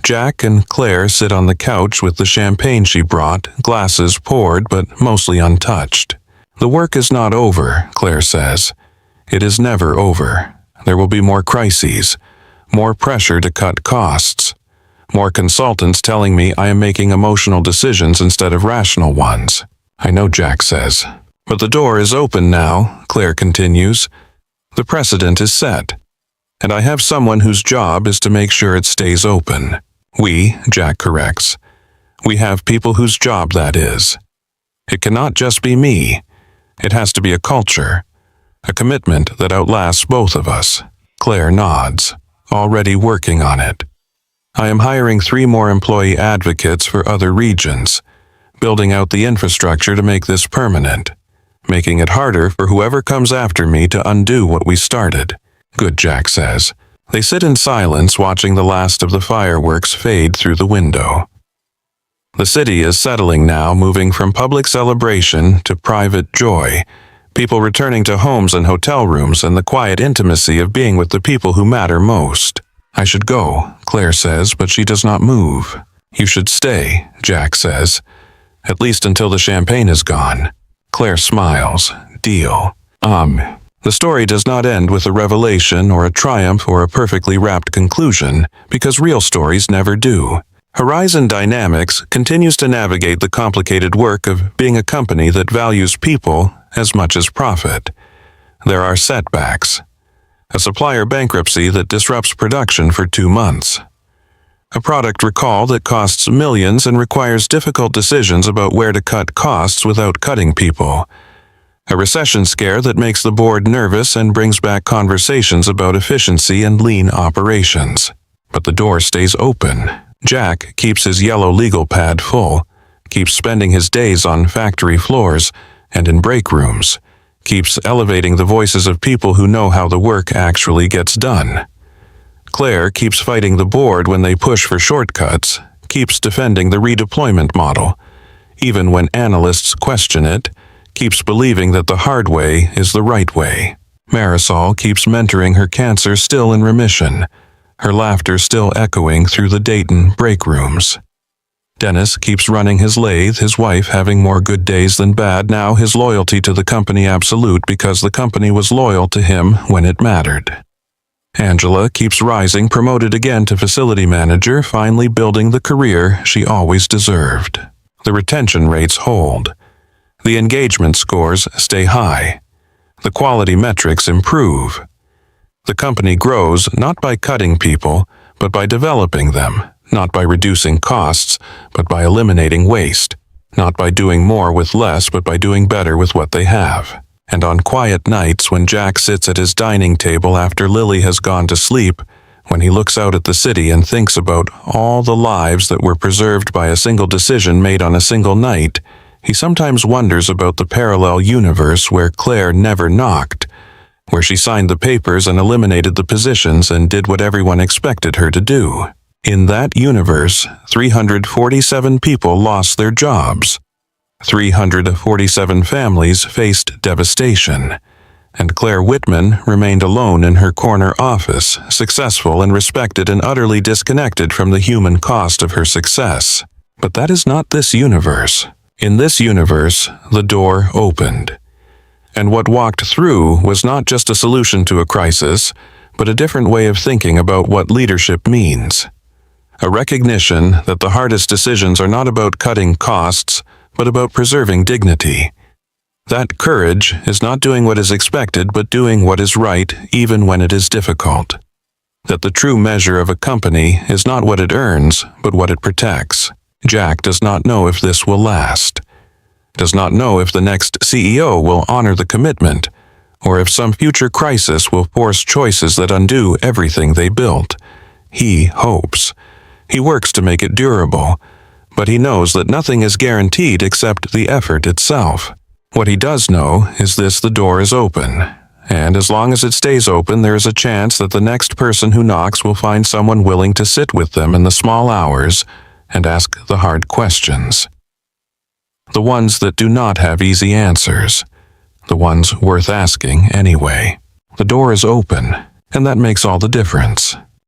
Jack and Claire sit on the couch with the champagne she brought, glasses poured but mostly untouched. "The work is not over," Claire says. "It is never over. There will be more crises, more pressure to cut costs, more consultants telling me I am making emotional decisions instead of rational ones." "I know," Jack says. "But the door is open now," Claire continues. "The precedent is set. And I have someone whose job is to make sure it stays open. We," Jack corrects. "We have people whose job that is. It cannot just be me. It has to be a culture, a commitment that outlasts both of us." Claire nods. "Already working on it. I am hiring 3 more employee advocates for other regions, building out the infrastructure to make this permanent, making it harder for whoever comes after me to undo what we started." "Good," Jack says. They sit in silence, watching the last of the fireworks fade through the window. The city is settling now, moving from public celebration to private joy, people returning to homes and hotel rooms, and the quiet intimacy of being with the people who matter most. "I should go," Claire says, but she does not move. "You should stay," Jack says, "at least until the champagne is gone." Claire smiles. "Deal." The story does not end with a revelation or a triumph or a perfectly wrapped conclusion, because real stories never do. Horizon Dynamics continues to navigate the complicated work of being a company that values people as much as profit. There are setbacks. A supplier bankruptcy that disrupts production for 2 months. A product recall that costs millions and requires difficult decisions about where to cut costs without cutting people. A recession scare that makes the board nervous and brings back conversations about efficiency and lean operations. But the door stays open. Jack keeps his yellow legal pad full, keeps spending his days on factory floors and in break rooms, keeps elevating the voices of people who know how the work actually gets done. Claire keeps fighting the board when they push for shortcuts, keeps defending the redeployment model, even when analysts question it, keeps believing that the hard way is the right way. Marisol keeps mentoring her cancer still in remission, her laughter still echoing through the Dayton break rooms. Dennis keeps running his lathe, his wife having more good days than bad, now his loyalty to the company absolute because the company was loyal to him when it mattered. Angela keeps rising, promoted again to facility manager, finally building the career she always deserved. The retention rates hold. The engagement scores stay high. The quality metrics improve. The company grows not by cutting people, but by developing them. Not by reducing costs, but by eliminating waste. Not by doing more with less, but by doing better with what they have. And on quiet nights when Jack sits at his dining table after Lily has gone to sleep, when he looks out at the city and thinks about all the lives that were preserved by a single decision made on a single night, he sometimes wonders about the parallel universe where Claire never knocked, where she signed the papers and eliminated the positions and did what everyone expected her to do. In that universe, 347 people lost their jobs. 347 families faced devastation. and Claire Whitman remained alone in her corner office, successful and respected and utterly disconnected from the human cost of her success. But that is not this universe. In this universe, the door opened. And what walked through was not just a solution to a crisis, but a different way of thinking about what leadership means. A recognition that the hardest decisions are not about cutting costs, but about preserving dignity. That courage is not doing what is expected, but doing what is right, even when it is difficult. That the true measure of a company is not what it earns, but what it protects. Jack does not know if this will last. Does not know if the next CEO will honor the commitment, or if some future crisis will force choices that undo everything they built. He hopes. He works to make it durable, but he knows that nothing is guaranteed except the effort itself. What he does know is this: the door is open, and as long as it stays open, there is a chance that the next person who knocks will find someone willing to sit with them in the small hours and ask the hard questions. The ones that do not have easy answers. The ones worth asking anyway. The door is open, and that makes all the difference.